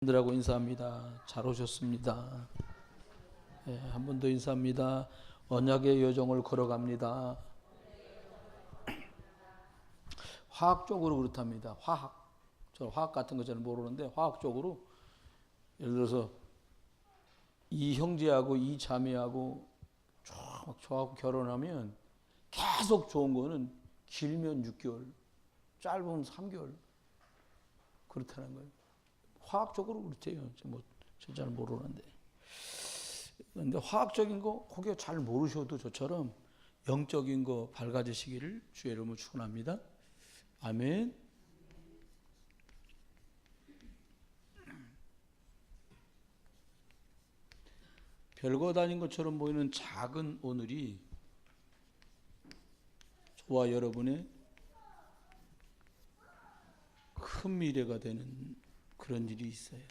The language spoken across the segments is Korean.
들하고 인사합니다. 잘 오셨습니다. 한 번 더 인사합니다. 언약의 여정을 걸어갑니다. 화학적으로 그렇답니다. 저 화학 같은 거 잘 모르는데 화학적으로 예를 들어서 이 형제하고 이 자매하고 저하고 결혼하면 계속 좋은 거는 길면 6개월, 짧으면 3개월 그렇다는 거예요. 화학적으로 그렇대요. 저 잘 모르는데. 근데 화학적인 거 그게 잘 모르셔도 저처럼 영적인 거 밝아지시기를 주의 이름으로 축원합니다. 아멘. 별거 아닌 것처럼 보이는 작은 오늘이 저와 여러분의 큰 미래가 되는 그런 일이 있어요.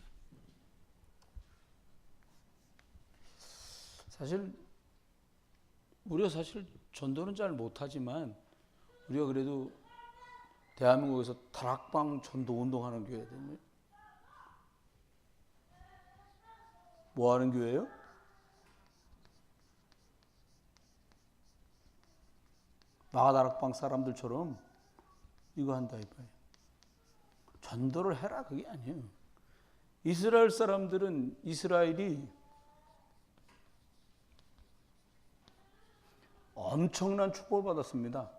우리가 사실 전도는 잘 못하지만 우리가 그래도 대한민국에서 다락방 전도 운동하는 교회거든요. 뭐 하는 교회예요? 마가다락방 사람들처럼 이거 한다 이거예요. 전도를 해라 그게 아니에요. 이스라엘 사람들은 이스라엘이 엄청난 축복을 받았습니다.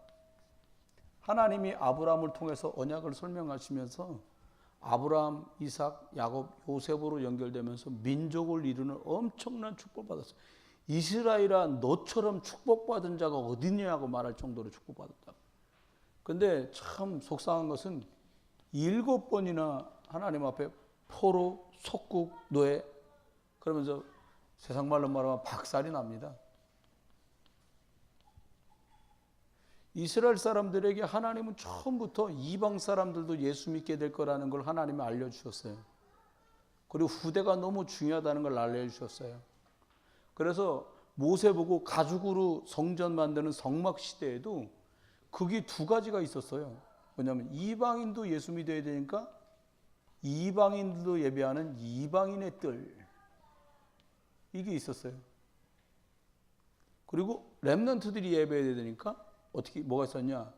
하나님이 아브라함을 통해서 언약을 설명하시면서 아브라함, 이삭, 야곱, 요셉으로 연결되면서 민족을 이루는 엄청난 축복을 받았어요. 이스라엘아 너처럼 축복받은 자가 어디냐고 말할 정도로 축복받았다. 근데 참 속상한 것은 7번이나 하나님 앞에 포로, 속국, 노예 그러면서 세상 말로 말하면 박살이 납니다. 이스라엘 사람들에게 하나님은 처음부터 이방 사람들도 예수 믿게 될 거라는 걸 하나님이 알려주셨어요. 그리고 후대가 너무 중요하다는 걸 알려주셨어요. 그래서 모세 보고 가죽으로 성전 만드는 성막 시대에도 그게 두 가지가 있었어요. 뭐냐면 이방인도 예수 믿어야 되니까 이방인들도 예배하는 이방인의 뜰 이게 있었어요. 그리고 렘넌트들이 예배해야 되니까 어떻게 뭐가 있었냐?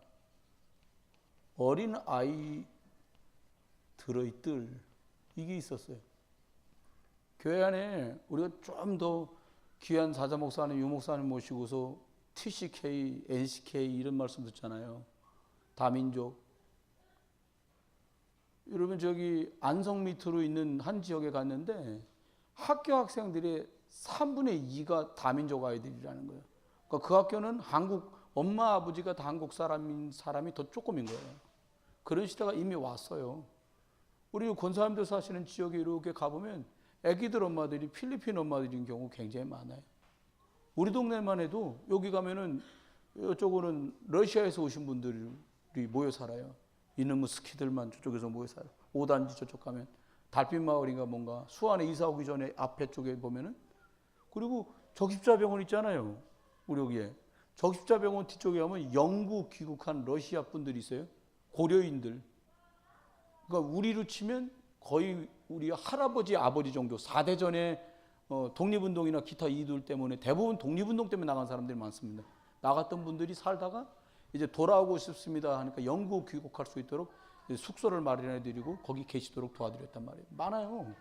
어린 아이 들의 뜰 이게 있었어요. 교회 안에 우리가 좀 더 귀한 사자 목사님, 유 목사님 모시고서 TCK, NCK 이런 말씀 듣잖아요. 다민족. 여러분 저기 안성 밑으로 있는 한 지역에 갔는데 학교 학생들의 3분의 2가 다민족 아이들이라는 거예요. 그러니까 그 학교는 한국 엄마 아버지가 다 한국 사람인 사람이 더 조금인 거예요. 그런 시대가 이미 왔어요. 우리 권사님들 사시는 지역에 이렇게 가보면 애기들 엄마들이 필리핀 엄마들인 경우 굉장히 많아요. 우리 동네만 해도 여기 가면은 이쪽으로는 러시아에서 오신 분들이 모여 살아요. 이놈의 스키들만 저쪽에서 모여 살아요. 5단지 저쪽 가면 달빛 마을인가 뭔가 수안에 이사 오기 전에 앞에 쪽에 보면은 그리고 적십자병원 있잖아요. 우리 여기에 적십자병원 뒤쪽에 가면 영국 귀국한 러시아 분들이 있어요. 고려인들. 그러니까 우리로 치면 거의 우리 할아버지 아버지 정도 4대전에 독립운동이나 기타 이유들 때문에 대부분 독립운동 때문에 나간 사람들이 많습니다. 나갔던 분들이 살다가 이제 돌아오고 싶습니다 하니까 영국 귀국할 수 있도록 숙소를 마련해 드리고 거기 계시도록 도와드렸단 말이에요. 많아요.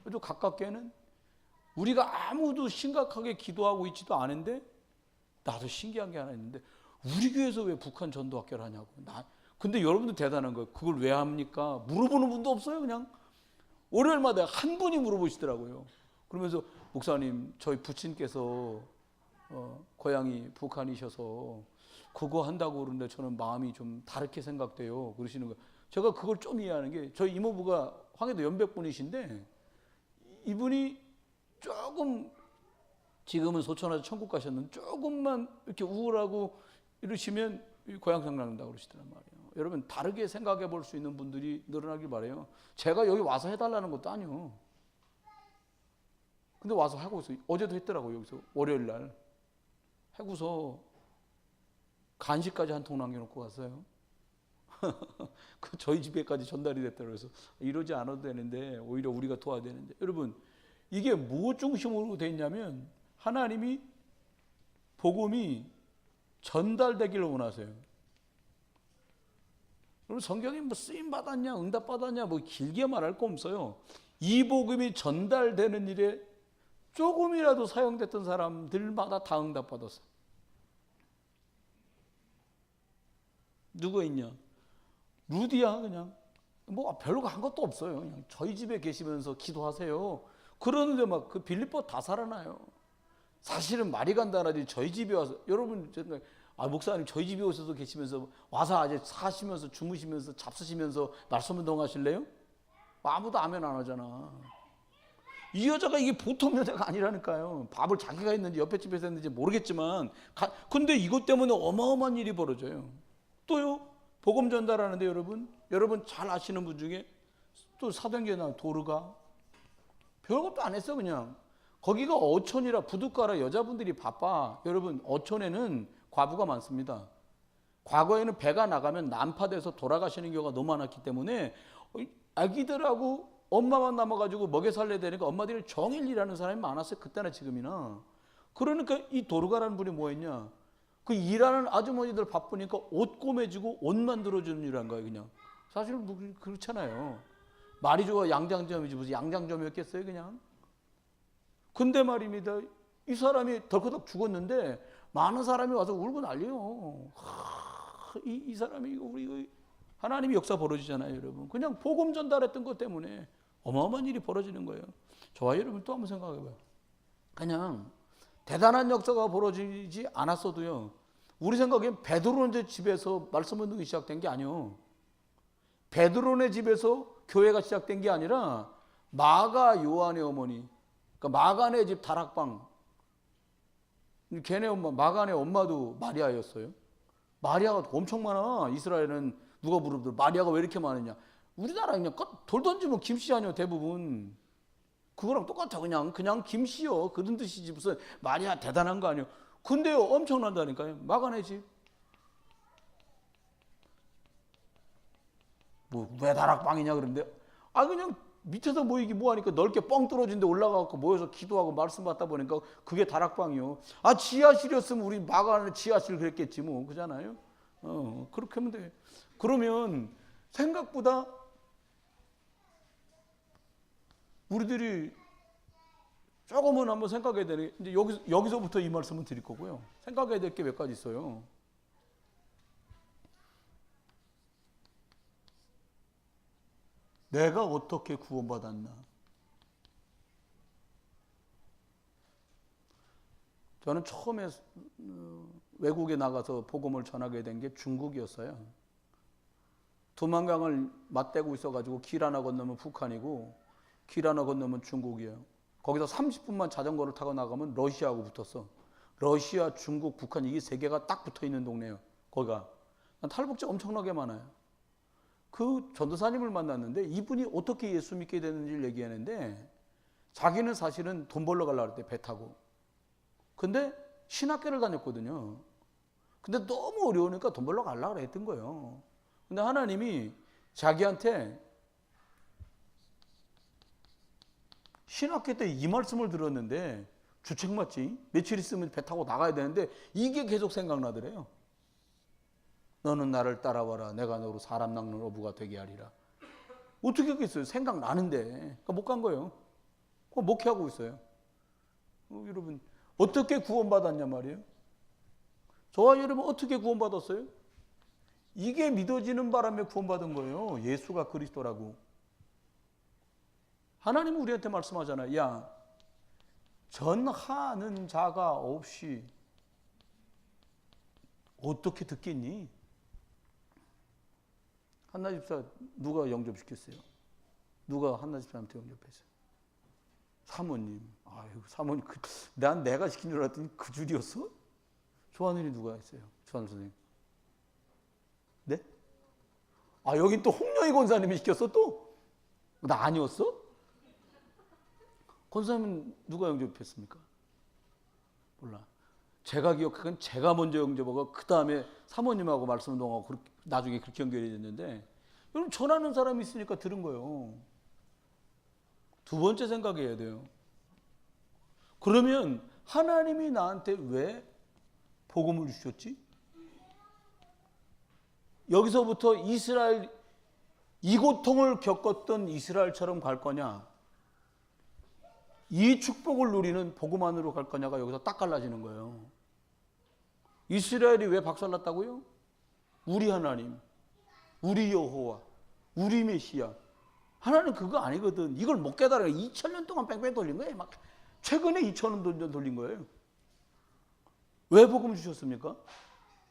그래도 가깝게는 우리가 아무도 심각하게 기도하고 있지도 않은데 나도 신기한 게 하나 있는데 우리 교회에서 왜 북한 전도학교를 하냐고. 근데 여러분도 대단한 거예요. 그걸 왜 합니까? 물어보는 분도 없어요. 그냥 월요일마다 한 분이 물어보시더라고요. 그러면서 목사님 저희 부친께서 고향이 북한이셔서 그거 한다고 그러는데 저는 마음이 좀 다르게 생각돼요. 그러시는 거예요. 제가 그걸 좀 이해하는 게 저희 이모부가 황해도 연백분이신데 이분이 조금 지금은 소천하서 천국 가셨는데 조금만 이렇게 우울하고 이러시면 고향 생각난다고 그러시더란 말이에요. 여러분 다르게 생각해 볼 수 있는 분들이 늘어나길 바라요. 제가 여기 와서 해달라는 것도 아니요. 근데 와서 하고 있어요. 어제도 했더라고요. 여기서 월요일 날 하고서 간식까지 한 통 남겨놓고 갔어요. 그 저희 집에까지 전달이 됐다고 해서 이러지 않아도 되는데 오히려 우리가 도와야 되는데, 여러분 이게 무엇 중심으로 돼 있냐면 하나님이 복음이 전달되기를 원하세요. 여러분 성경에 뭐 쓰임 받았냐 응답 받았냐 뭐 길게 말할 거 없어요. 이 복음이 전달되는 일에 조금이라도 사용됐던 사람들마다 다 응답 받았어요. 누가 있냐? 루디야. 그냥 뭐 별로 한 것도 없어요. 그냥 저희 집에 계시면서 기도하세요. 그러는데 막 그 빌립보 다 살아나요. 사실은 말이 간단하지 저희 집에 와서, 여러분 목사님 저희 집에 오셔서 계시면서 와서 아직 사시면서 주무시면서 잡수시면서 말씀 운동하실래요? 아무도 아멘 안 하잖아. 이 여자가 이게 보통 여자가 아니라니까요. 밥을 자기가 했는지 옆에 집에서 했는지 모르겠지만 근데 이것 때문에 어마어마한 일이 벌어져요. 또요, 복음 전달하는데 여러분 잘 아시는 분 중에 또 사도행전에 나온 도르가 별것도 안 했어. 그냥 거기가 어촌이라 부둣가라 여자분들이 바빠. 여러분 어촌에는 과부가 많습니다. 과거에는 배가 나가면 난파돼서 돌아가시는 경우가 너무 많았기 때문에 아기들하고 엄마만 남아가지고 먹여 살려야 되니까 엄마들이 종일 일하는 사람이 많았어요. 그때나 지금이나. 그러니까 이 도르가라는 분이 뭐 했냐, 그 일하는 아주머니들 바쁘니까 옷 꼬매주고 옷 만들어주는 일을 한 거예요. 그냥 사실은 뭐 그렇잖아요. 말이 좋아 양장점이지 무슨 양장점이었겠어요 그냥. 근데 말입니다, 이 사람이 덜커덕 죽었는데 많은 사람이 와서 울고 난리요. 이 사람이 우리 하나님이 역사 벌어지잖아요 여러분. 그냥 복음 전달했던 것 때문에 어마어마한 일이 벌어지는 거예요. 저와 여러분 또 한번 생각해봐요. 그냥 대단한 역사가 벌어지지 않았어도요, 우리 생각엔 베드로네 집에서 말씀 운동이 시작된 게 아니에요. 베드로네 집에서 교회가 시작된 게 아니라 마가 요한의 어머니, 그러니까 마가네 집 다락방, 걔네 엄마, 마가네 엄마도 마리아였어요. 마리아가 엄청 많아. 이스라엘은 누가 물어보든 마리아가 왜 이렇게 많으냐. 우리나라 그냥 돌 던지면 김씨 아니요 대부분. 그거랑 똑같아. 그냥 김씨요 그런 뜻이지 무슨 마리아 대단한 거 아니요. 근데요 엄청난다니까요. 마가네 집. 뭐 왜 다락방이냐 그런데 그냥 밑에서 모이기 뭐하니까 넓게 뻥 뚫어진데 올라가고 모여서 기도하고 말씀 받다 보니까 그게 다락방이요. 지하실이었으면 우리 마가네 지하실 그랬겠지 뭐. 그잖아요. 그렇게 하면 돼. 그러면 생각보다 우리들이 조금은 한번 생각해야 되는 게, 이제 여기서부터 이 말씀을 드릴 거고요. 생각해야 될 게 몇 가지 있어요. 내가 어떻게 구원받았나? 저는 처음에 외국에 나가서 복음을 전하게 된 게 중국이었어요. 두만강을 맞대고 있어가지고 길 하나 건너면 북한이고 길 하나 건너면 중국이에요. 거기서 30분만 자전거를 타고 나가면 러시아하고 붙었어. 러시아, 중국, 북한 이게 세 개가 딱 붙어 있는 동네예요. 거기가. 탈북자 엄청나게 많아요. 그 전도사님을 만났는데 이분이 어떻게 예수 믿게 되는지를 얘기하는데, 자기는 사실은 돈 벌러 가려고 할 때 배 타고, 근데 신학교를 다녔거든요. 근데 너무 어려우니까 돈 벌러 가려고 했던 거예요. 근데 하나님이 자기한테 신학교 때 이 말씀을 들었는데, 주책 맞지? 며칠 있으면 배 타고 나가야 되는데 이게 계속 생각나더래요. 너는 나를 따라와라. 내가 너로 사람 낚는 어부가 되게 하리라. 어떻게 했겠어요? 생각나는데. 그러니까 못 간 거예요. 목회하고 있어요. 여러분 어떻게 구원받았냐 말이에요. 저와 여러분 어떻게 구원받았어요? 이게 믿어지는 바람에 구원받은 거예요. 예수가 그리스도라고. 하나님은 우리한테 말씀하잖아요. 야, 전하는 자가 없이 어떻게 듣겠니? 한나 집사 누가 영접시켰어요? 누가 한나 집사한테 영접했어요? 사모님. 사모님, 내가 시킨 줄 알았더니 그 줄이었어? 조하늘이 누가 했어요? 조하늘 선생님. 네? 여긴 또 홍영희 권사님이 시켰어 또? 나 아니었어? 권사님은 누가 영접했습니까? 몰라. 제가 기억하기엔 제가 먼저 영접하고 그 다음에 사모님하고 말씀 운동하고 나중에 그렇게 연결이 됐는데, 여러분 전하는 사람이 있으니까 들은 거예요. 두 번째 생각해야 돼요. 그러면 하나님이 나한테 왜 복음을 주셨지? 여기서부터 이스라엘, 이 고통을 겪었던 이스라엘처럼 갈 거냐, 이 축복을 누리는 복음 안으로 갈 거냐가 여기서 딱 갈라지는 거예요. 이스라엘이 왜 박살났다고요? 우리 하나님, 우리 여호와, 우리 메시아. 하나님 그거 아니거든. 이걸 못 깨달아. 2000년 동안 뺑뺑 돌린 거예요. 막 최근에 2000년 돌린 거예요. 왜 복음 주셨습니까?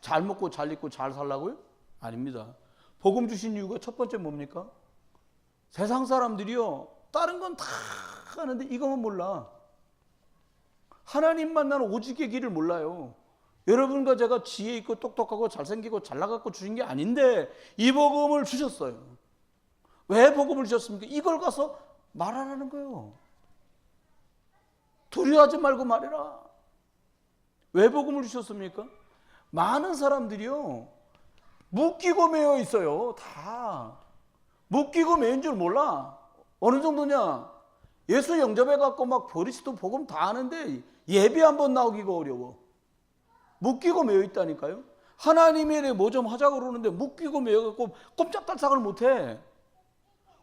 잘 먹고 잘 입고 잘 살라고요? 아닙니다. 복음 주신 이유가 첫 번째 뭡니까? 세상 사람들이요, 다른 건 다 하는데 이것만 몰라. 하나님 만나는 오직의 길을 몰라요. 여러분과 제가 지혜 있고 똑똑하고 잘생기고 잘나갖고 주신 게 아닌데 이 복음을 주셨어요. 왜 복음을 주셨습니까? 이걸 가서 말하라는 거예요. 두려워하지 말고 말해라. 왜 복음을 주셨습니까? 많은 사람들이요, 묶이고 매여 있어요. 다 묶이고 매인 줄 몰라. 어느 정도냐? 예수 영접해갖고 막 그리스도 복음 다 아는데 예배 한번 나오기가 어려워. 묶이고 매여 있다니까요. 하나님의 뭐 좀 하자고 그러는데 묶이고 매여갖고 꼼짝달싹을 못해.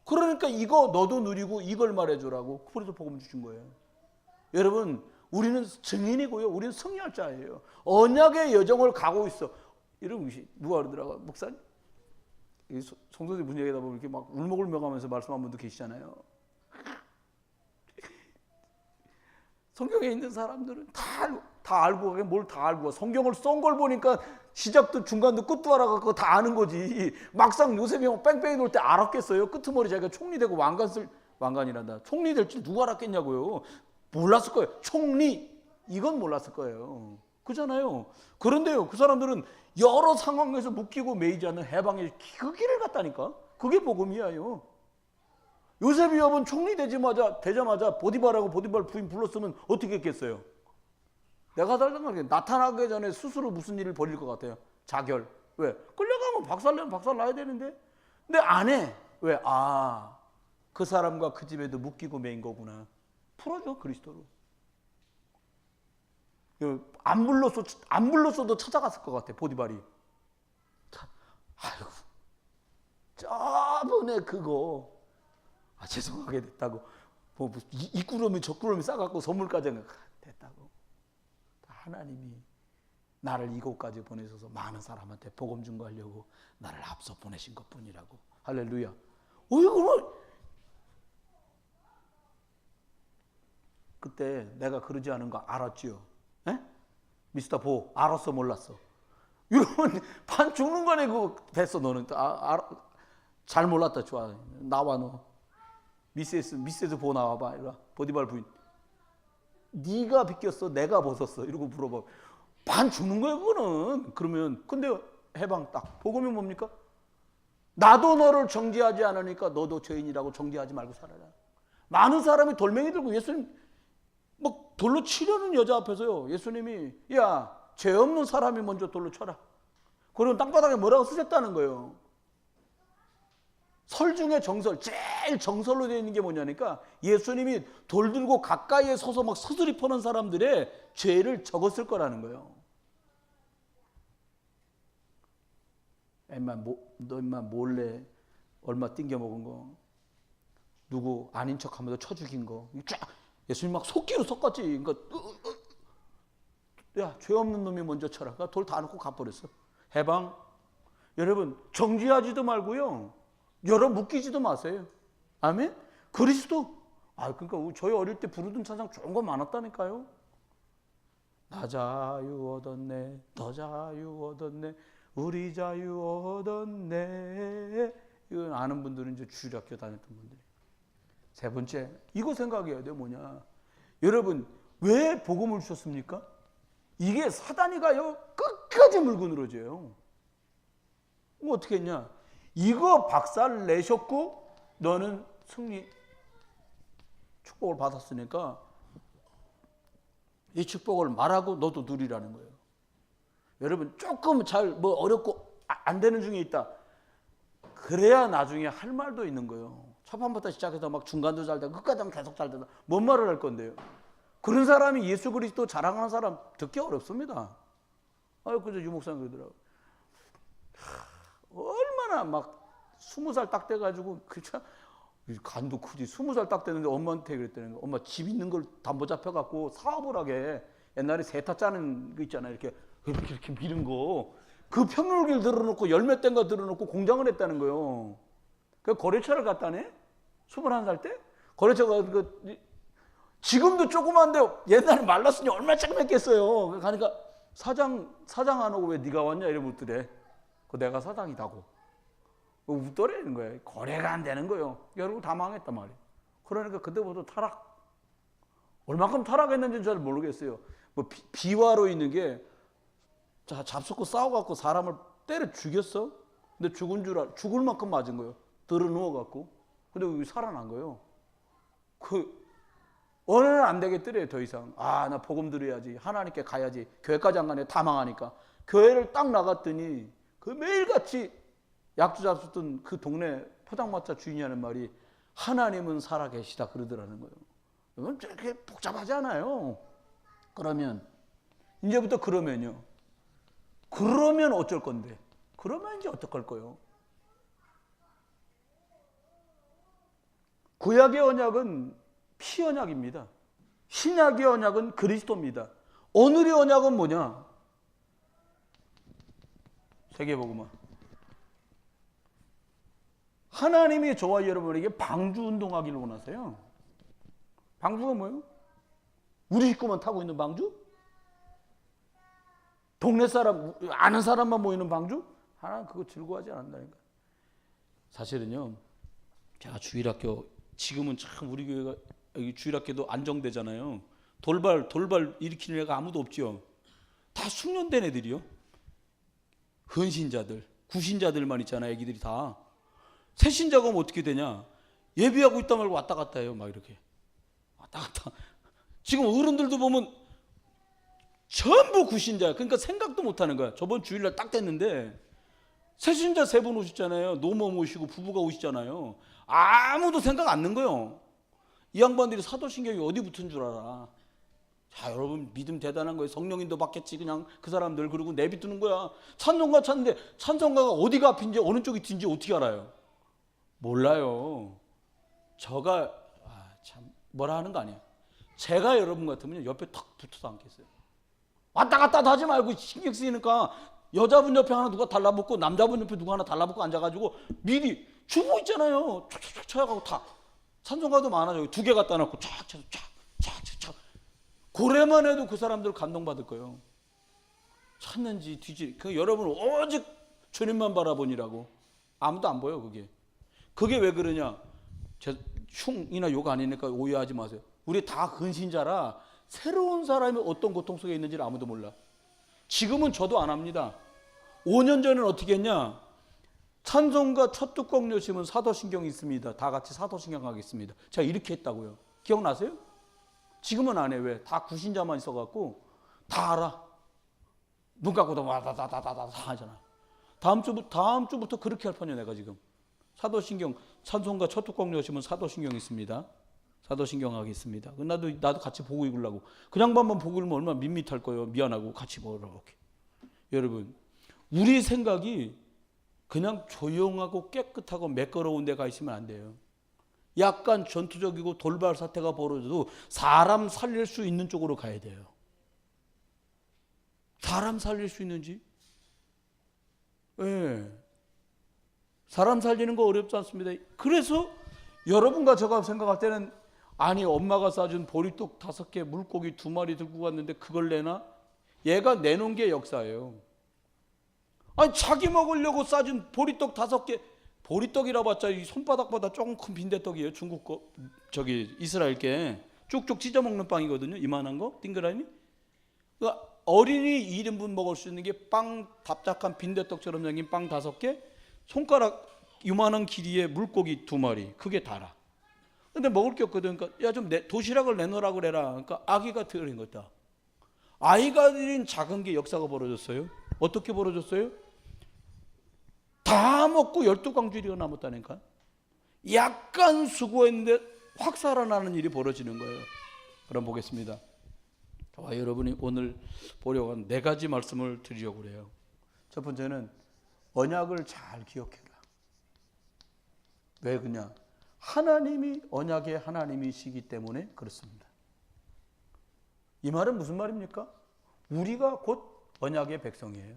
그러니까 이거 너도 누리고 이걸 말해주라고. 그래서 복음 주신 거예요. 여러분, 우리는 증인이고요, 우리는 승리할 자예요. 언약의 여정을 가고 있어. 이런 것이 누가 그러더라고요. 목사님, 성도들 문 얘기하다 보면 이렇게 막 울먹울먹하면서 말씀한 분도 계시잖아요. 성경에 있는 사람들은 다 알고 가게 뭘 다 알고 가. 성경을 썬 걸 보니까 시작도 중간도 끝도 알아갖고 다 아는 거지. 막상 요셉이 뺑뺑이 돌 때 알았겠어요? 끄트머리 자기가 총리 되고 왕관이란다. 총리 될 줄 누가 알았겠냐고요. 몰랐을 거예요. 총리, 이건 몰랐을 거예요. 그잖아요. 그런데요, 그 사람들은 여러 상황에서 묶이고 매이지 않는 해방의 그 길을 갔다니까. 그게 복음이에요. 요셉이 여러분 총리 되자마자 보디발하고 보디발 부인 불렀으면 어떻게 했겠어요? 내가 생각하기에 나타나기 전에 스스로 무슨 일을 벌일 것 같아요? 자결. 왜? 끌려가면 박살내면 박살나야 되는데. 근데 안 해. 왜? 그 사람과 그 집에도 묶이고 매인 거구나. 풀어줘, 그리스도로. 안 불렀어도 찾아갔을 것 같아, 보디발이. 아이고, 저번에 그거 죄송하게 됐다고. 이 꾸러미 저 꾸러미 싸갖고 선물까지 됐다고. 하나님이 나를 이곳까지 보내셔서 많은 사람한테 복음 전가하려고 나를 앞서 보내신 것뿐이라고. 할렐루야. 그때 내가 그러지 않은 거 알았지요? 에? 미스터 보, 알았어 몰랐어? 이러면 반 죽는 거네. 그거 됐어. 너는 잘 몰랐다. 좋아, 나와. 너 미세스 보 나와봐. 이리 와. 보디발 부인, 네가 비꼈어 내가 벗었어? 이러고 물어봐. 반 죽는 거야 그거는. 그러면 근데 해방 딱. 복음이 뭡니까? 나도 너를 정죄하지 않으니까 너도 죄인이라고 정죄하지 말고 살아라. 많은 사람이 돌멩이 들고 예수님 막 돌로 치려는 여자 앞에서요, 예수님이 야, 죄 없는 사람이 먼저 돌로 쳐라. 그러면 땅바닥에 뭐라고 쓰셨다는 거예요. 설 중에 정설, 제일 정설로 되어 있는 게 뭐냐니까 예수님이 돌 들고 가까이에 서서 막 서슬이 퍼는 사람들의 죄를 적었을 거라는 거예요. 너 임마 몰래 얼마 띵겨 먹은 거, 누구 아닌 척하면서 쳐 죽인 거, 쫙 예수님 막 속기로 섞었지. 그러니까 야, 죄 없는 놈이 먼저 쳐라. 돌 다 놓고 가버렸어. 해방. 여러분, 정죄하지도 말고요, 여러 묶이지도 마세요. 아멘. 그리스도. 그러니까 저희 어릴 때 부르던 찬양 좋은 거 많았다니까요. 나 자유 얻었네, 너 자유 얻었네, 우리 자유 얻었네. 이거 아는 분들은 이제 주일학교 다녔던 분들이. 세 번째, 이거 생각해야 돼요. 뭐냐? 여러분, 왜 복음을 주셨습니까? 이게 사단이가요, 끝까지 물고 늘어져요. 어떻게 했냐? 이거 박살 내셨고 너는 승리 축복을 받았으니까 이 축복을 말하고 너도 누리라는 거예요. 여러분, 조금 잘 어렵고 안 되는 중에 있다. 그래야 나중에 할 말도 있는 거예요. 첫 판부터 시작해서 막 중간도 잘 되고 끝까지 하면 계속 잘 되다. 뭔 말을 할 건데요? 그런 사람이 예수 그리스도 자랑하는 사람 듣기 어렵습니다. 그저 유목사님 그러더라고요. 얼마나 막 20살 딱 돼가지고 그참 간도 크지. 20살 딱 됐는데 엄마한테 그랬다는 거. 엄마 집 있는 걸 담보 잡혀갖고 사업을 하게. 옛날에 세타 짜는 거 있잖아요. 이렇게 미는 거. 그 평균을 들어놓고 열몇 대인가 들어놓고 공장을 했다는 거예요. 그 거래처를 갔다네. 21살 때 거래처가 지금도 조그만데 옛날에 말랐으니 얼마나 조그맣겠어요. 가니까 사장 안 오고 왜 네가 왔냐 이래 묻더래. 내가 사장이다고. 웃더래는 거예요. 거래가 안 되는 거예요. 여러분 다 망했단 말이에요. 그러니까 그때부터 타락. 얼마큼 타락했는지는 잘 모르겠어요. 뭐 비화로 있는 게 잡숫고 싸워갖고 사람을 때려 죽였어. 근데 죽을 만큼 맞은 거예요. 들어 누워갖고. 근데 살아난 거예요. 어느 날 안 되겠더래 더 이상. 나 복음 들어야지. 하나님께 가야지. 교회까지 안 가네. 다 망하니까. 교회를 딱 나갔더니 그 매일같이 약주 잡수던 그 동네 포장마차 주인이 하는 말이 하나님은 살아계시다 그러더라는 거예요. 이건 그렇게 복잡하지 않아요. 그러면 이제부터 그러면 어쩔 건데? 그러면 이제 어떡할 거예요? 구약의 언약은 피 언약입니다. 신약의 언약은 그리스도입니다. 오늘의 언약은 뭐냐? 세계복음화. 하나님이 저와 여러분에게 방주 운동하기를 원하세요. 방주가 뭐예요? 우리 식구만 타고 있는 방주? 동네 사람, 아는 사람만 모이는 방주? 하나님 그거 즐거워하지 않는다니까. 사실은요, 제가 주일학교, 지금은 참 우리 교회가 여기 주일학교도 안정되잖아요. 돌발 일으키는 애가 아무도 없죠. 다 숙련된 애들이요. 헌신자들, 구신자들만 있잖아요. 애기들이 다. 새신자가 오면 어떻게 되냐? 예비하고 있다 말고 왔다 갔다 해요. 막 이렇게. 왔다 갔다. 지금 어른들도 보면 전부 구신자야. 그러니까 생각도 못 하는 거야. 저번 주일날 딱 됐는데 새신자 3분 오셨잖아요. 노모 오시고 부부가 오시잖아요. 아무도 생각 안 는 거예요. 이 양반들이 사도신경이 어디 붙은 줄 알아. 자, 여러분 믿음 대단한 거예요. 성령인도 받겠지. 그냥 그 사람들 그러고 내비두는 거야. 찬송가 찾는데 찬송가가 어디가 앞인지 어느 쪽이 뒤인지 어떻게 알아요? 몰라요. 저가 참 뭐라 하는 거 아니에요. 제가 여러분 같으면 옆에 탁 붙어서 앉겠어요. 왔다 갔다 하지 말고 신경 쓰이니까 여자분 옆에 하나 누가 달라붙고 남자분 옆에 누가 하나 달라붙고 앉아가지고 미리 주고 있잖아요. 촥촥촥 쳐가고 다 찬송가도 많아져. 2개 갖다 놓고 촥촥촥 고래만 해도 그 사람들 감동받을 거예요. 찾는지 뒤지. 여러분 오직 주님만 바라보니라고. 아무도 안 보여 그게. 그게 왜 그러냐? 흉이나 욕 아니니까 오해하지 마세요. 우리 다 근신자라 새로운 사람이 어떤 고통 속에 있는지를 아무도 몰라. 지금은 저도 안 합니다. 5년 전에는 어떻게 했냐? 찬송가 첫 뚜껑 여시면 사도신경이 있습니다. 다 같이 사도신경 하겠습니다. 제가 이렇게 했다고요. 기억나세요? 지금은 안 해. 왜? 다 구신자만 있어갖고 다 알아. 눈 감고도 와다다다다다 하잖아. 다음 주부터 그렇게 할 판이야 내가 지금. 사도신경 찬송가 첫 뚜껑 여시면 사도신경 있습니다. 사도신경 하겠습니다. 나도 같이 보고 읽으려고. 그 양반만 보고 읽으면 얼마나 밋밋할 거예요. 미안하고 같이 보라고. 여러분, 우리 생각이 그냥 조용하고 깨끗하고 매끄러운 데가 있으면 안 돼요. 약간 전투적이고 돌발 사태가 벌어져도 사람 살릴 수 있는 쪽으로 가야 돼요. 사람 살릴 수 있는지? 네. 사람 살리는 거 어렵지 않습니다. 그래서 여러분과 제가 생각할 때는 아니 엄마가 싸준 보리떡 5개 물고기 2마리 들고 갔는데 그걸 내나? 얘가 내놓은 게 역사예요. 아니 자기 먹으려고 싸준 보리떡 5개, 보리떡이라 봤자 이 손바닥보다 조금 큰 빈대떡이에요. 중국 거, 이스라엘 게 쭉쭉 찢어 먹는 빵이거든요. 이만한 거 딩그라미. 그러니까 어린이 1인분 먹을 수 있는 게 빵 답작한 빈대떡처럼 생긴 빵 5개, 손가락 이만한 길이의 물고기 2마리. 그게 다라. 근데 먹을 게 없거든. 그러니까 야 좀 도시락을 내놓으라고 그래라. 그러니까 아기가 드린 거다. 아이가 드린 작은 게 역사가 벌어졌어요. 어떻게 벌어졌어요? 다 먹고 12광주리가 남았다니까. 약간 수고했는데 확 살아나는 일이 벌어지는 거예요. 그럼 보겠습니다. 저와 여러분이 오늘 보려고 한 4가지 말씀을 드리려고 그래요. 첫 번째는 언약을 잘 기억해라. 왜 그러냐? 하나님이 언약의 하나님이시기 때문에 그렇습니다. 이 말은 무슨 말입니까? 우리가 곧 언약의 백성이에요.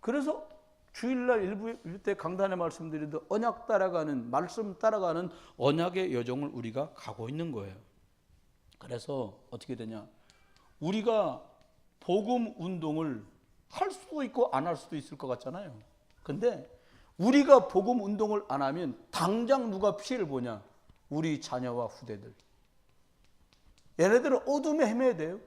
그래서 주일날 일부 때 강단에 말씀드리듯 언약 따라가는, 말씀 따라가는 언약의 여정을 우리가 가고 있는 거예요. 그래서 어떻게 되냐? 우리가 복음 운동을 할 수도 있고 안 할 수도 있을 것 같잖아요. 근데 우리가 복음 운동을 안 하면 당장 누가 피해를 보냐? 우리 자녀와 후대들. 얘네들은 어둠에 헤매야 돼요.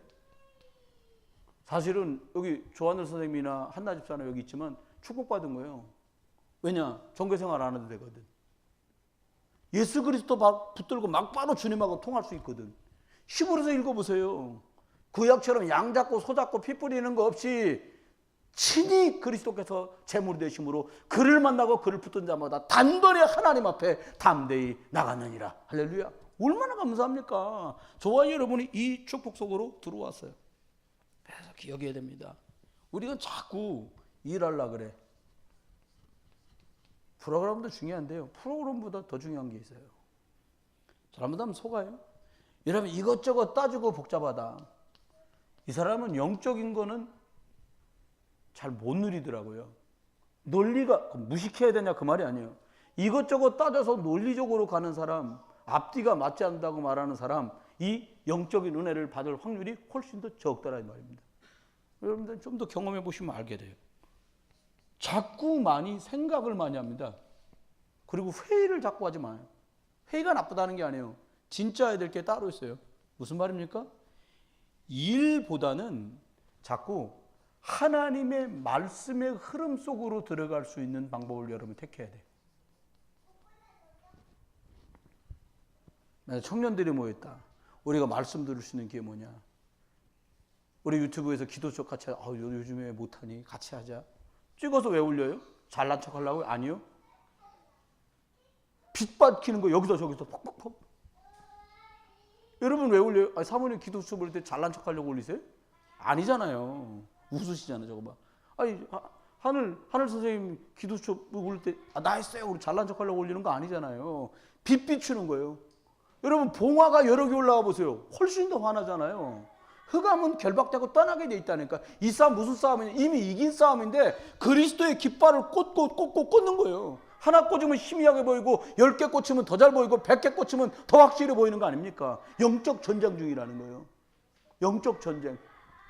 사실은 여기 조한을 선생님이나 한나 집사나 여기 있지만 축복받은 거예요. 왜냐? 종교생활 안 해도 되거든. 예수 그리스도 붙들고 막바로 주님하고 통할 수 있거든. 히브리서 읽어보세요. 구약처럼 양 잡고 소 잡고 피 뿌리는 거 없이 친히 그리스도께서 제물이 되심으로 그를 만나고 그를 붙든 자마다 단번에 하나님 앞에 담대히 나갔느니라. 할렐루야. 얼마나 감사합니까? 저와 여러분이 이 축복 속으로 들어왔어요. 그래서 기억해야 됩니다. 우리가 자꾸 일하려고 그래. 프로그램도 중요한데요. 프로그램보다 더 중요한 게 있어요. 잘못하면 속아요. 여러분 이것저것 따지고 복잡하다. 이 사람은 영적인 거는 잘 못 누리더라고요. 논리가 무식해야 되냐 그 말이 아니에요. 이것저것 따져서 논리적으로 가는 사람, 앞뒤가 맞지 않는다고 말하는 사람, 이 영적인 은혜를 받을 확률이 훨씬 더 적다라는 말입니다. 여러분들 좀 더 경험해 보시면 알게 돼요. 자꾸 생각을 많이 합니다. 그리고 회의를 자꾸 하지 마요. 회의가 나쁘다는 게 아니에요. 진짜 해야 될 게 따로 있어요. 무슨 말입니까? 일보다는 자꾸 하나님의 말씀의 흐름 속으로 들어갈 수 있는 방법을 여러분 택해야 돼요. 청년들이 모였다. 우리가 말씀 들을 수 있는 게 뭐냐? 우리 유튜브에서 기도쇼 같이 하자. 요즘에 못하니 같이 하자. 찍어서 왜 올려요? 잘난 척 하려고? 아니요. 빛 밝히는 거 여기서 저기서 퍽퍽퍽. 여러분 왜 올려요? 사모님 기도쇼 볼 때 잘난 척 하려고 올리세요? 아니잖아요. 웃으시잖아요. 저거 봐. 하늘 선생님 기도쇼 올 때 나 했어요. 우리 잘난 척 하려고 올리는 거 아니잖아요. 빛 비추는 거예요. 여러분 봉화가 여러 개 올라가 보세요. 훨씬 더 환하잖아요. 흑암은 결박되고 떠나게 돼 있다니까. 이 싸움 무슨 싸움이냐? 이미 이긴 싸움인데 그리스도의 깃발을 꽂는 거예요. 하나 꽂으면 희미하게 보이고 10개 꽂으면 더 잘 보이고 100개 꽂으면 더 확실해 보이는 거 아닙니까? 영적 전쟁 중이라는 거예요. 영적 전쟁.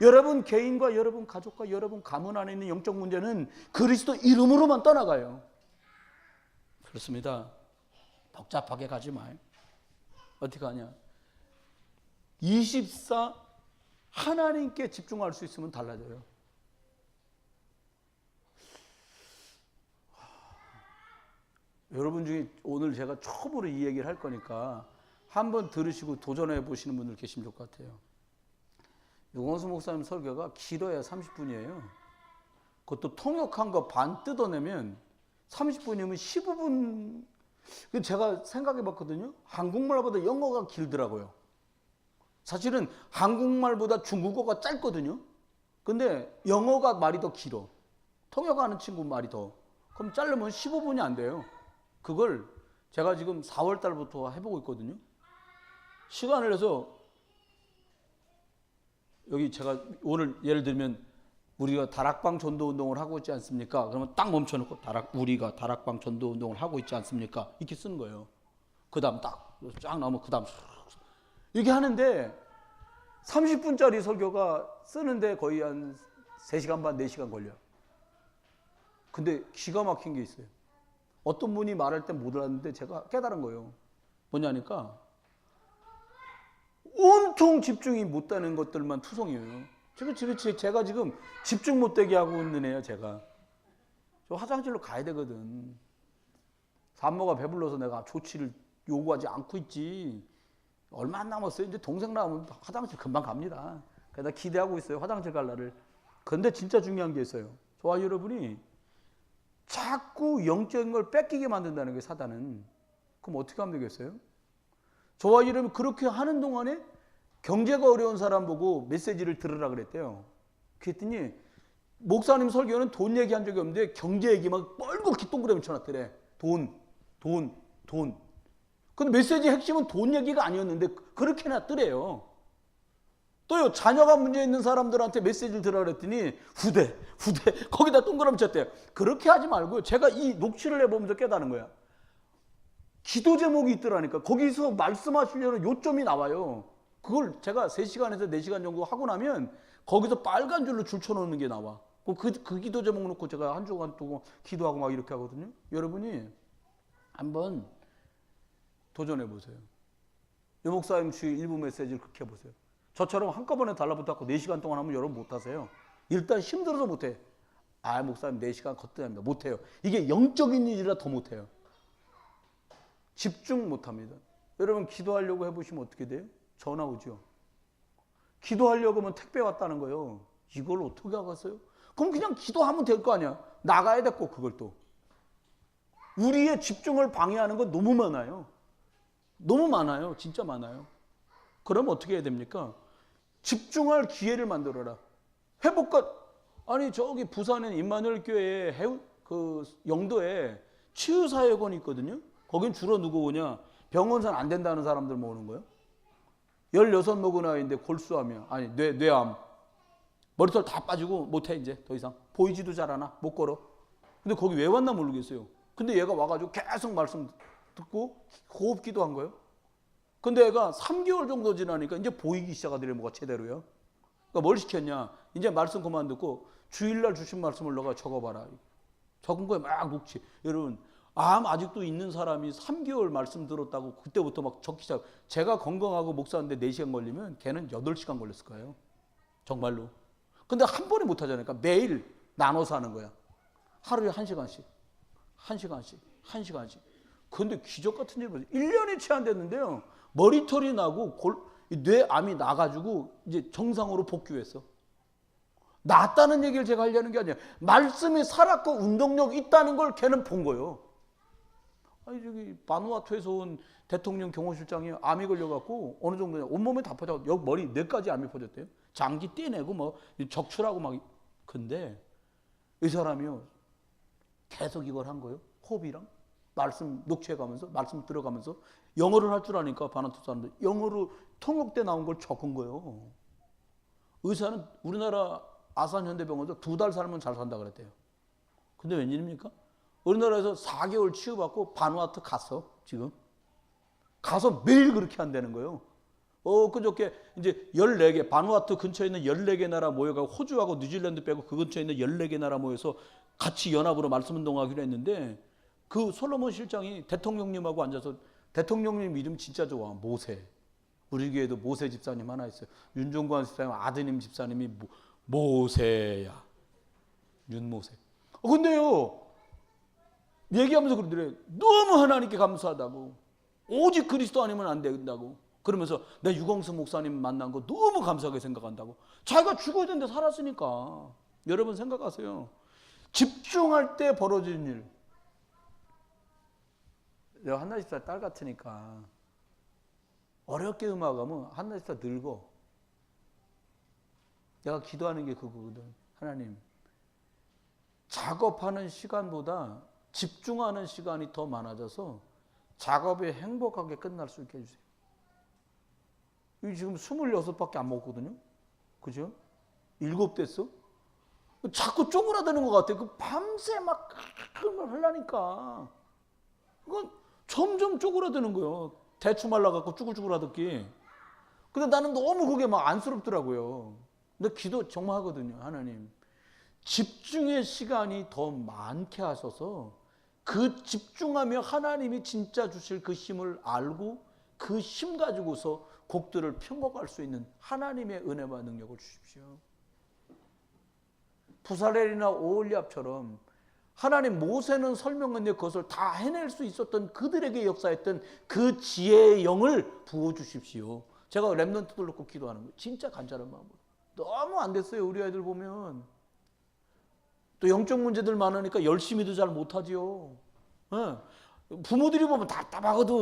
여러분 개인과 여러분 가족과 여러분 가문 안에 있는 영적 문제는 그리스도 이름으로만 떠나가요. 그렇습니다. 복잡하게 가지 마요. 어떻게 하냐? 24 하나님께 집중할 수 있으면 달라져요. 여러분 중에 오늘 제가 처음으로 이 얘기를 할 거니까 한번 들으시고 도전해 보시는 분들 계시면 좋을 것 같아요. 유광수 목사님 설교가 길어야 30분이에요. 그것도 통역한 거 반 뜯어내면 30분이면 15분. 제가 생각해 봤거든요. 한국말보다 영어가 길더라고요. 사실은 한국말보다 중국어가 짧거든요. 근데 영어가 말이 더 길어. 통역하는 친구 말이 더. 그럼 자르면 15분이 안 돼요. 그걸 제가 지금 4월 달부터 해보고 있거든요. 시간을 내서 여기 제가 오늘 예를 들면 우리가 다락방 전도 운동을 하고 있지 않습니까? 그러면 딱 멈춰놓고 우리가 다락방 전도 운동을 하고 있지 않습니까? 이렇게 쓰는 거예요. 그 다음 쫙 나오면 그 다음 이렇게 하는데 30분짜리 설교가 쓰는데 거의 한 3시간 반, 4시간 걸려요. 근데 기가 막힌 게 있어요. 어떤 분이 말할 때 못 알았는데 제가 깨달은 거예요. 뭐냐니까 온통 집중이 못 되는 것들만 투성이에요. 제가 지금 집중 못 되게 하고 있는 애예요. 제가 저 화장실로 가야 되거든. 산모가 배불러서 내가 조치를 요구하지 않고 있지. 얼마 안 남았어요. 이제 동생 나오면 화장실 금방 갑니다. 그래서 기대하고 있어요. 화장실 갈 날을. 근데 진짜 중요한 게 있어요. 저와 여러분이 자꾸 영적인 걸 뺏기게 만든다는 게 사단은. 그럼 어떻게 하면 되겠어요? 저와 이러면 그렇게 하는 동안에 경제가 어려운 사람 보고 메시지를 들으라 그랬대요. 그랬더니 목사님 설교는 돈 얘기한 적이 없는데 경제 얘기만 뻘겋게 동그라미 쳐놨더래. 돈. 근데 메시지 핵심은 돈 얘기가 아니었는데 그렇게 놨더래요. 또요, 자녀가 문제 있는 사람들한테 메시지를 들으라 그랬더니 후대 거기다 동그라미 쳤대요. 그렇게 하지 말고 제가 이 녹취를 해보면서 깨달은 거야. 기도 제목이 있더라니까. 거기서 말씀하시려는 요점이 나와요. 그걸 제가 3시간에서 4시간 정도 하고 나면 거기서 빨간 줄로 줄 쳐놓는 게 나와. 그 기도 제목 놓고 제가 한 주간 동안 기도하고 막 이렇게 하거든요. 여러분이 한번 도전해 보세요. 유 목사님 주일 일부 메시지를 그렇게 해보세요. 저처럼 한꺼번에 달라붙어갖고 4시간 동안 하면 여러분 못하세요. 일단 힘들어서 못해. 목사님 4시간 걷어냅니다. 못해요. 이게 영적인 일이라 더 못해요. 집중 못합니다. 여러분 기도하려고 해보시면 어떻게 돼요? 전화 오죠. 기도하려고 하면 택배 왔다는 거예요. 이걸 어떻게 하겠어요? 그럼 그냥 기도하면 될 거 아니야. 나가야 돼 꼭 그걸 또. 우리의 집중을 방해하는 건 너무 많아요. 너무 많아요. 진짜 많아요. 그럼 어떻게 해야 됩니까? 집중할 기회를 만들어라. 회복과 아니 저기 부산에 임마누엘 교회에 그 영도에 치유사역원이 있거든요. 거긴 주로 누구 오냐? 병원산 안 된다는 사람들 모으는 거예요. 16 먹은 아이인데 골수암이야. 아니 뇌암. 머리털 다 빠지고 못해 이제 더 이상. 보이지도 잘 않아. 못 걸어. 근데 거기 왜 왔나 모르겠어요. 근데 얘가 와가지고 계속 말씀 듣고 호흡기도 한 거예요. 근데 얘가 3개월 정도 지나니까 이제 보이기 시작하더래. 뭐가 제대로요. 그러니까 뭘 시켰냐. 이제 말씀 그만 듣고 주일날 주신 말씀을 너가 적어봐라. 적은 거에 막 묵지. 여러분 암 아직도 있는 사람이 3개월 말씀 들었다고 그때부터 막 적기 시작. 제가 건강하고 목사인데 4시간 걸리면 걔는 8시간 걸렸을 거예요. 정말로. 근데 한 번에 못 하잖아요. 그러니까 매일 나눠서 하는 거야. 하루에 1시간씩. 근데 기적 같은 일을 보세요. 1년이 채 안 됐는데요. 머리털이 나고 뇌암이 나가지고 이제 정상으로 복귀했어. 낫다는 얘기를 제가 하려는 게 아니라 말씀이 살았고 운동력 있다는 걸 걔는 본 거예요. 아니 저기 바누아투에서 온 대통령 경호실장이 암이 걸려갖고 어느 정도냐 온몸에 다 퍼져 여기 머리 뇌까지 암이 퍼졌대요. 장기 떼내고 뭐 적출하고 막. 근데 이 사람이요 계속 이걸 한 거예요. 호흡이랑 말씀 녹취해가면서 말씀 들어가면서 영어를 할 줄 아니까 바누아투 사람들 영어로 통역돼 나온 걸 적은 거예요. 의사는 우리나라 아산현대병원에서 2달 살면 잘 산다 그랬대요. 근데 웬일입니까? 우리나라에서 4개월 치유받고 바누아투 갔어. 지금 가서 매일 그렇게 한다는 거예요. 그저께 이제 14개 바누아투 근처에 있는 14개 나라 모여가고 호주하고 뉴질랜드 빼고 그 근처에 있는 14개 나라 모여서 같이 연합으로 말씀 운동하기로 했는데 그 솔로몬 실장이 대통령님하고 앉아서 대통령님 이름 진짜 좋아. 모세. 우리 교회도 모세 집사님 하나 있어요. 윤종관 집사님 아드님 집사님이 모세야. 윤모세. 근데요 얘기하면서 그러더래. 너무 하나님께 감사하다고. 오직 그리스도 아니면 안 된다고. 그러면서 내 유광수 목사님 만난 거 너무 감사하게 생각한다고. 자기가 죽어야 되는데 살았으니까. 여러분 생각하세요. 집중할 때 벌어지는 일. 내가 한나 집사 딸 같으니까 어렵게 음악하면 한나 집사 늙어. 내가 기도하는 게 그거거든. 하나님 작업하는 시간보다 집중하는 시간이 더 많아져서 작업이 행복하게 끝날 수 있게 해주세요. 이 지금 26밖에 안 먹거든요. 그죠? 7 됐어? 자꾸 쪼그라드는 것 같아. 그 밤새 막 하려니까. 그건 점점 쪼그라드는 거예요. 대추 말라갖고 쭈글쭈글하듯이. 근데 나는 너무 그게 막 안쓰럽더라고요. 근데 기도 정말 하거든요. 하나님. 집중의 시간이 더 많게 하셔서 그 집중하며 하나님이 진짜 주실 그 힘을 알고 그 힘 가지고서 곡들을 편곡할 수 있는 하나님의 은혜와 능력을 주십시오. 부살렐이나 오홀리압처럼 하나님 모세는 설명했는데 그것을 다 해낼 수 있었던 그들에게 역사했던 그 지혜의 영을 부어주십시오. 제가 랩런트들 놓고 기도하는 거예요. 진짜 간절한 마음으로. 너무 안 됐어요. 우리 아이들 보면. 또 영적 문제들 많으니까 열심히도 잘 못하지요. 예. 부모들이 보면 답답하거든.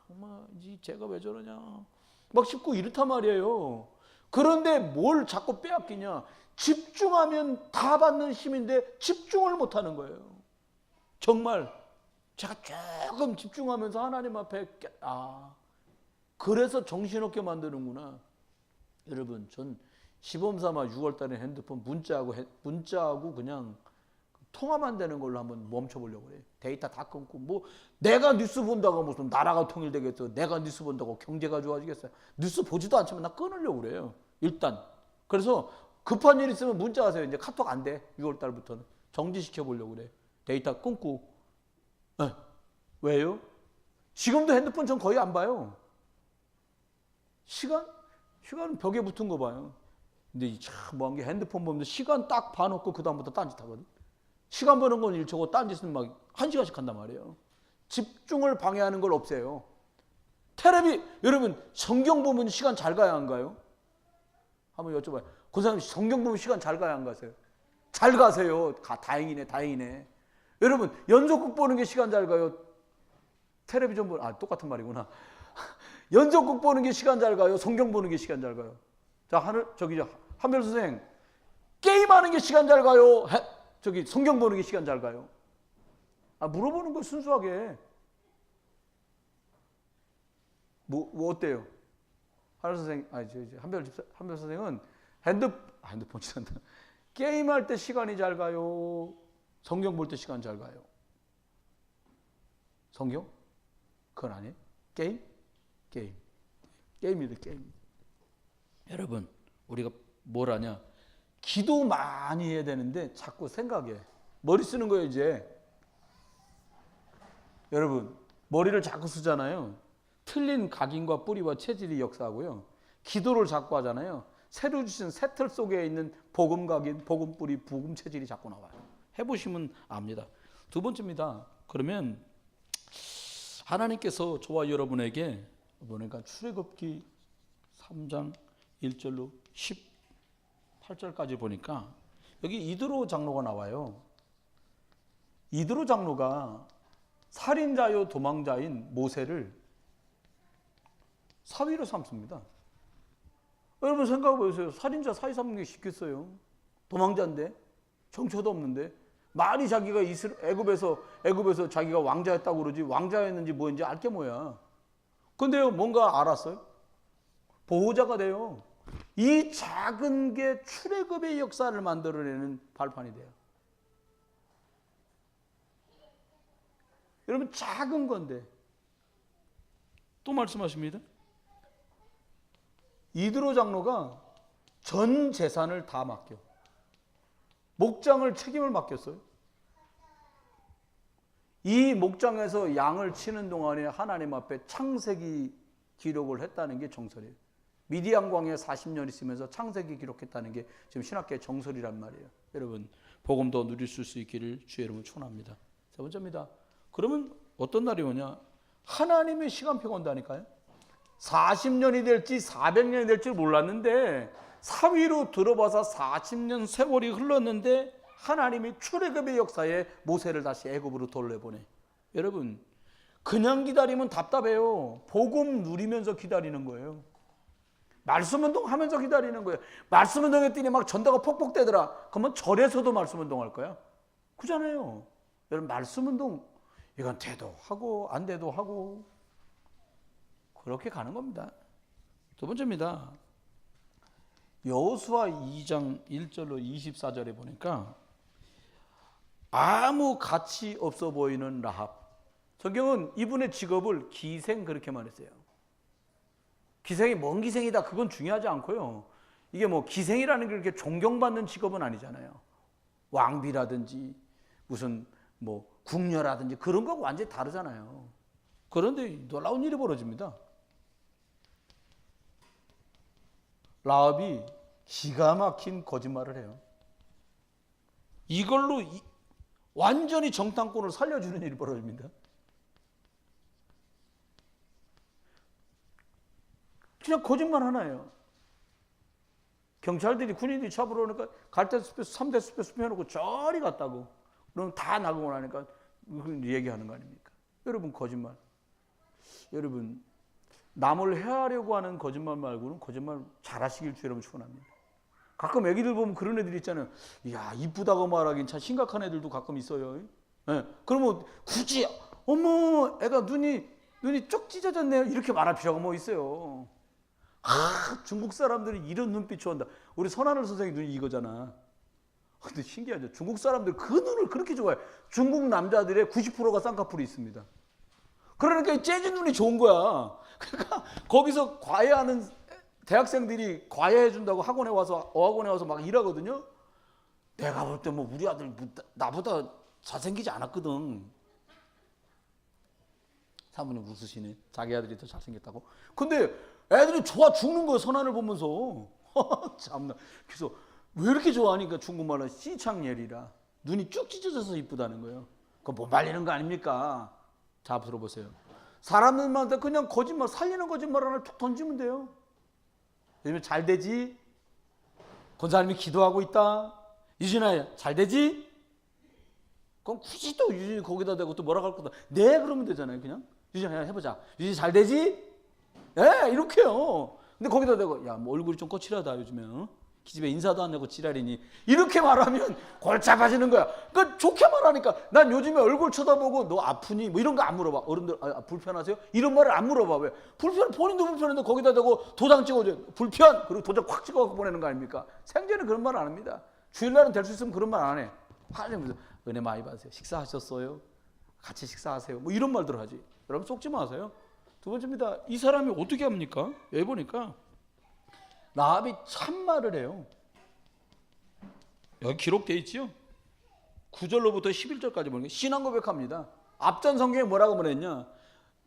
엄마, 쟤가 왜 저러냐. 막 싶고 이렇단 말이에요. 그런데 뭘 자꾸 빼앗기냐. 집중하면 다 받는 힘인데 집중을 못하는 거예요. 정말 제가 조금 집중하면서 하나님 앞에 그래서 정신없게 만드는구나. 여러분, 전 시범삼아 6월달에 핸드폰 문자하고 그냥 통화만 되는 걸로 한번 멈춰보려고 그래요. 데이터 다 끊고, 뭐 내가 뉴스 본다고 무슨 나라가 통일되겠어, 내가 뉴스 본다고 경제가 좋아지겠어요. 뉴스 보지도 않지만 나 끊으려고 그래요, 일단. 그래서 급한 일 있으면 문자 하세요. 이제 카톡 안 돼. 6월달부터는 정지시켜 보려고 그래. 데이터 끊고. 네. 왜요? 지금도 핸드폰 전 거의 안 봐요. 시간은 벽에 붙은 거 봐요. 근데 참 뭐한 게 핸드폰 보면 시간 딱 봐놓고 그 다음부터 딴짓 하거든. 시간 보는 건 일초고 딴짓은 막 1시간씩 한단 말이에요. 집중을 방해하는 걸 없애요. 테레비, 여러분 성경 보면 시간 잘 가야 안 가요? 한번 여쭤봐요. 권사님, 성경 보면 시간 잘 가야 안 가세요? 잘 가세요. 다행이네. 여러분, 연속극 보는 게 시간 잘 가요? 텔레비전 보는, 똑같은 말이구나. 연속극 보는 게 시간 잘 가요? 성경 보는 게 시간 잘 가요? 자, 한별 선생, 게임하는 게 시간 잘 가요? 성경 보는 게 시간 잘 가요? 물어보는 거 순수하게. 뭐 어때요? 한별 선생은 핸드폰 치는다. 게임할 때 시간이 잘 가요? 성경 볼 때 시간 잘 가요? 성경? 그건 아니에요. 게임이다. 여러분, 우리가 뭘 하냐? 기도 많이 해야 되는데 자꾸 생각해. 머리 쓰는 거예요, 이제. 여러분, 머리를 자꾸 쓰잖아요. 틀린 각인과 뿌리와 체질이 역사하고요. 기도를 자꾸 하잖아요. 새로 주신 새틀 속에 있는 복음 각인, 복음 뿌리, 복음 체질이 자꾸 나와요. 해보시면 압니다. 두 번째입니다. 그러면 하나님께서 저와 여러분에게 보니까 출애굽기 3장 1절로 18절까지 보니까 여기 이드로 장로가 나와요. 이드로 장로가 살인자요 도망자인 모세를 사위로 삼습니다. 여러분 생각해 보세요. 살인자 사위 삼는 게 쉽겠어요? 도망자인데, 정처도 없는데, 말이 자기가 애굽에서 자기가 왕자였다고 그러지 왕자였는지 뭐였는지 알게 뭐야. 근데요, 뭔가 알았어요? 보호자가 돼요. 이 작은 게 출애굽의 역사를 만들어내는 발판이 돼요. 여러분, 작은 건데. 또 말씀하십니다. 이드로 장로가 전 재산을 다 맡겨. 목장을 책임을 맡겼어요. 이 목장에서 양을 치는 동안에 하나님 앞에 창세기 기록을 했다는 게 정설이에요. 미디안 광야에 40년 있으면서 창세기 기록했다는 게 지금 신학계의 정설이란 말이에요. 여러분, 복음도 누리실 수 있기를 주의 이름으로 축원합니다. 세 번째입니다. 그러면 어떤 날이 오냐? 하나님의 시간표가 온다니까요. 40년이 될지 400년이 될지 몰랐는데 사위로 들어봐서 40년 세월이 흘렀는데 하나님이 출애굽의 역사에 모세를 다시 애굽으로 돌려보내. 여러분, 그냥 기다리면 답답해요. 복음 누리면서 기다리는 거예요. 말씀 운동하면서 기다리는 거예요. 말씀 운동했더니 막 전도가 폭폭되더라. 그러면 절에서도 말씀 운동할 거야? 그잖아요. 여러분, 말씀 운동 이건 돼도 하고 안 돼도 하고 그렇게 가는 겁니다. 두 번째입니다. 여호수아 2장 1절로 24절에 보니까 아무 가치 없어 보이는 라합. 성경은 이분의 직업을 기생 그렇게 말했어요. 기생이 뭔 기생이다 그건 중요하지 않고요. 이게 뭐 기생이라는 게 그렇게 존경받는 직업은 아니잖아요. 왕비라든지 무슨 뭐 궁녀라든지 그런 거하고 완전히 다르잖아요. 그런데 놀라운 일이 벌어집니다. 라합이 기가 막힌 거짓말을 해요. 이걸로 완전히 정탐꾼을 살려주는 일이 벌어집니다. 그냥 거짓말 하나예요. 경찰들이 군인들이 잡으러 오니까 갈대숲에서 3대 숲에서 펴놓고 저리 갔다고. 그럼 다 나가고 나니까 얘기하는 거 아닙니까? 여러분 거짓말. 여러분 남을 해하려고 하는 거짓말 말고는 거짓말 잘하시길 주 여러분 축원합니다. 가끔 애기들 보면 그런 애들 있잖아요. 이야 이쁘다고 말하긴 참 심각한 애들도 가끔 있어요. 네. 그러면 굳이 어머 애가 눈이 쪽 찢어졌네요 이렇게 말할 필요가 뭐 있어요. 중국 사람들이 이런 눈빛 좋아한다. 우리 선하늘 선생님 눈이 이거잖아. 근데 신기하죠. 중국 사람들 그 눈을 그렇게 좋아해. 중국 남자들의 90%가 쌍꺼풀이 있습니다. 그러니까 재즈 눈이 좋은 거야. 그러니까 거기서 과외하는 대학생들이 과외해 준다고 어학원에 와서 막 일하거든요. 내가 볼 때 뭐 우리 아들 나보다 잘생기지 않았거든. 사모님 웃으시네. 자기 아들이 더 잘생겼다고. 근데 애들이 좋아 죽는 거예요. 선한을 보면서. 참나. 그래서 왜 이렇게 좋아하니까 중국말로 시창예리라. 눈이 쭉 찢어져서 이쁘다는 거예요. 그거 못 말리는 거 아닙니까? 자 들어보세요. 사람들한테 그냥 거짓말 살리는 거짓말 하나 툭 던지면 돼요. 요즘에 잘 되지? 권사님이 기도하고 있다. 유진아 잘 되지? 그럼 굳이 또 유진이 거기다 대고 또 뭐라고 할 거다. 네 그러면 되잖아요. 그냥 유진아 해보자. 유진이 잘 되지? 예 이렇게요. 근데 거기다 대고 야 뭐 얼굴이 좀 거칠하다 요즘에. 기집애 인사도 안 내고 지랄이니 이렇게 말하면 골치 아파지는 거야. 그러니까 좋게 말하니까 난 요즘에 얼굴 쳐다보고 너 아프니 뭐 이런 거 안 물어봐. 어른들 불편하세요? 이런 말을 안 물어봐. 왜? 본인도 불편한데 거기다 대고 도장 찍어줘. 불편 그리고 도장 콱 찍어갖고 보내는 거 아닙니까? 생전에 그런 말 안 합니다. 주일날은 될 수 있으면 그런 말 안 해. 하나님 은혜 많이 받으세요. 식사하셨어요? 같이 식사하세요. 뭐 이런 말들 하지. 여러분 속지 마세요. 두 번째입니다. 이 사람이 어떻게 합니까? 여기 보니까 라합이 참말을 해요. 여기 기록되어 있지요. 9절로부터 11절까지 보니까 신앙 고백합니다. 앞전 성경에 뭐라고 말했냐?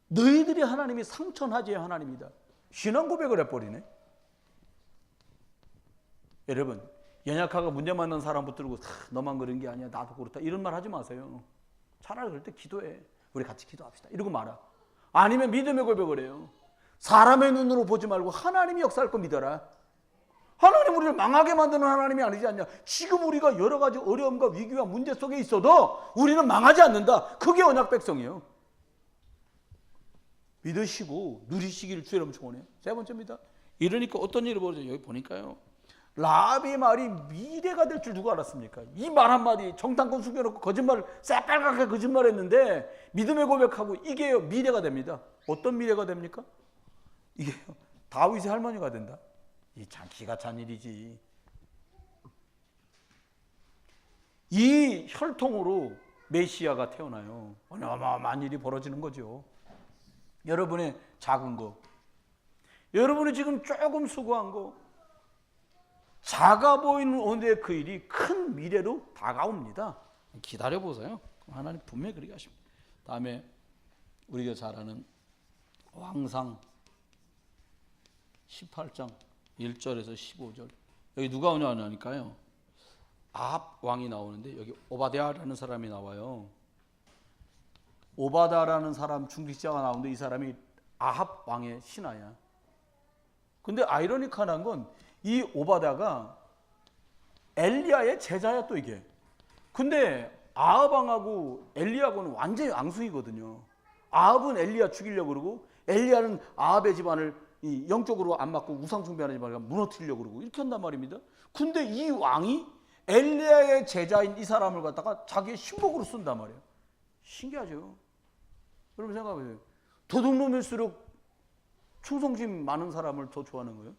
너희들이 하나님이 상천하지의 하나님이다. 신앙 고백을 해버리네. 여러분 연약하고 문제 많은 사람 붙들고 너만 그런 게 아니야 나도 그렇다 이런 말 하지 마세요. 차라리 그럴 때 기도해. 우리 같이 기도합시다. 이러고 말아. 아니면 믿음의 고백을 해요. 사람의 눈으로 보지 말고 하나님이 역사할 거 믿어라. 하나님 우리를 망하게 만드는 하나님이 아니지 않냐. 지금 우리가 여러 가지 어려움과 위기와 문제 속에 있어도 우리는 망하지 않는다. 그게 언약 백성이에요. 믿으시고 누리시기를 주 여러분 축원해요. 세 번째입니다. 이러니까 어떤 일이 벌어져요. 여기 보니까요. 라합의 말이 미래가 될 줄 누가 알았습니까? 이 말 한마디 정탐꾼 숨겨놓고 거짓말을 새빨갛게 거짓말했는데 믿음의 고백하고 이게요 미래가 됩니다. 어떤 미래가 됩니까? 이게요 다윗의 할머니가 된다. 이 참 기가 찬 일이지. 이 혈통으로 메시아가 태어나요. 어마어마한 일이 벌어지는 거죠. 여러분의 작은 거, 여러분이 지금 조금 수고한 거, 작아 보이는 오늘의 그 일이 큰 미래로 다가옵니다. 기다려보세요. 하나님 분명히 그렇게 하십니다. 다음에 우리가 잘 아는 왕상 18장 1절에서 15절. 여기 누가 나오냐니까요. 아합 왕이 나오는데 여기 오바댜라는 사람이 나와요. 오바다라는 사람 중직자가 나오는데 이 사람이 아합 왕의 신하야. 근데 아이러니컬한 건 이 오바다가 엘리야의 제자야 또 이게. 근데 아합 왕하고 엘리야하고는 완전히 앙숙이거든요. 아합은 엘리야 죽이려고 그러고 엘리야는 아합의 집안을 이 영적으로 안 맞고 우상 숭배하는 집안을 무너뜨리려고 그러고 이렇게 한단 말입니다. 근데 이 왕이 엘리야의 제자인 이 사람을 갖다가 자기의 신복으로 쓴단 말이에요. 신기하죠. 여러분 생각해보세요. 도둑놈일수록 충성심 많은 사람을 더 좋아하는 거예요.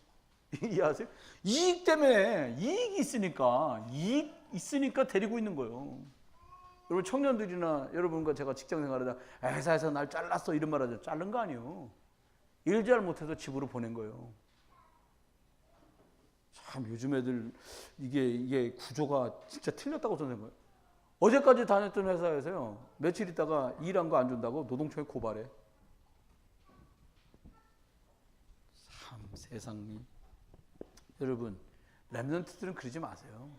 이해하세요? 이익 때문에 이익이 있으니까 데리고 있는 거예요. 여러분 청년들이나 여러분과 제가 직장 생활하다 회사에서 날 잘랐어 이런 말 하죠. 자른 거 아니에요. 일 잘 못해서 집으로 보낸 거예요. 참 요즘 애들 이게 구조가 진짜 틀렸다고 저는 생각해요. 어제까지 다녔던 회사에서요. 며칠 있다가 일한 거 안 준다고 노동청에 고발해. 참 세상이. 여러분 렘넌트들은 그러지 마세요.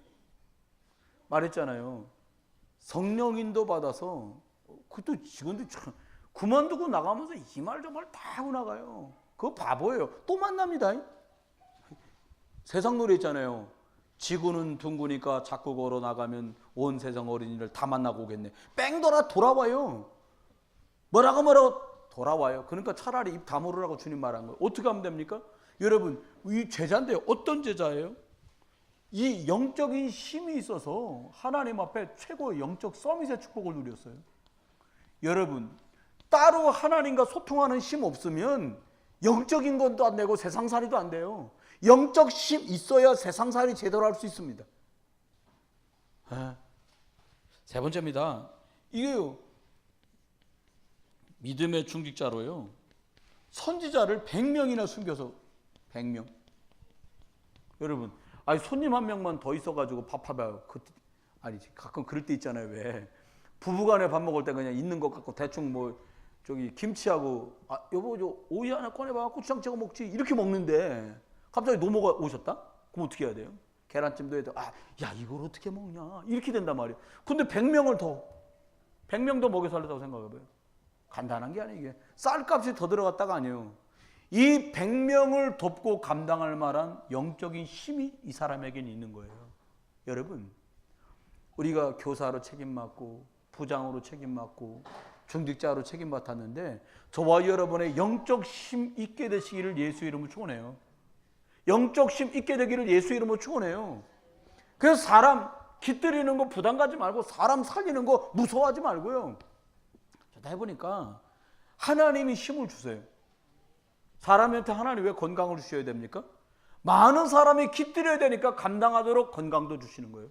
말했잖아요. 성령인도 받아서 그것도 직원들이 참 그만두고 나가면서 이 말 저 말 다 하고 나가요. 그거 바보예요. 또 만납니다. 세상 노래 있잖아요. 지구는 둥그니까 자꾸 걸어 나가면 온 세상 어린이를 다 만나고 오겠네. 뺑 돌아와요. 뭐라고 돌아와요. 그러니까 차라리 입 다물으라고 주님 말한 거예요. 어떻게 하면 됩니까? 여러분, 이 제자인데 어떤 제자예요? 이 영적인 힘이 있어서 하나님 앞에 최고의 영적 서밋의 축복을 누렸어요. 여러분, 따로 하나님과 소통하는 힘 없으면 영적인 것도 안 되고 세상살이도 안 돼요. 영적 힘 있어야 세상살이 제대로 할 수 있습니다. 세 번째입니다. 이게요, 믿음의 중직자로요, 선지자를 100명이나 숨겨서 100명. 여러분, 아니 손님 한 명만 더 있어가지고 밥 해봐요. 아니 가끔 그럴 때 있잖아요. 왜 부부간에 밥 먹을 때 그냥 있는 것 같고 대충 뭐 저기 김치하고 여보 저 오이 하나 꺼내봐 고추장 찍어 먹지 이렇게 먹는데 갑자기 노모가 오셨다? 그럼 어떻게 해야 돼요? 계란찜도 해도 야 이걸 어떻게 먹냐 이렇게 된단 말이에요. 근데 100명 더 먹여 살렸다고 생각해봐요. 간단한 게 아니에요. 이게 쌀값이 더 들어갔다가 아니에요. 이 100명을 돕고 감당할 만한 영적인 힘이 이 사람에게는 있는 거예요. 여러분, 우리가 교사로 책임 맡고 부장으로 책임 맡고 중직자로 책임 맡았는데 저와 여러분의 영적 힘 있게 되시기를 예수 이름으로 축원해요. 영적 힘 있게 되기를 예수 이름으로 축원해요. 그래서 사람 깃들이는 거 부담 가지 말고 사람 살리는 거 무서워하지 말고요. 다 해보니까 하나님이 힘을 주세요. 사람한테 하나님 왜 건강을 주셔야 됩니까? 많은 사람이 깃들여야 되니까 감당하도록 건강도 주시는 거예요.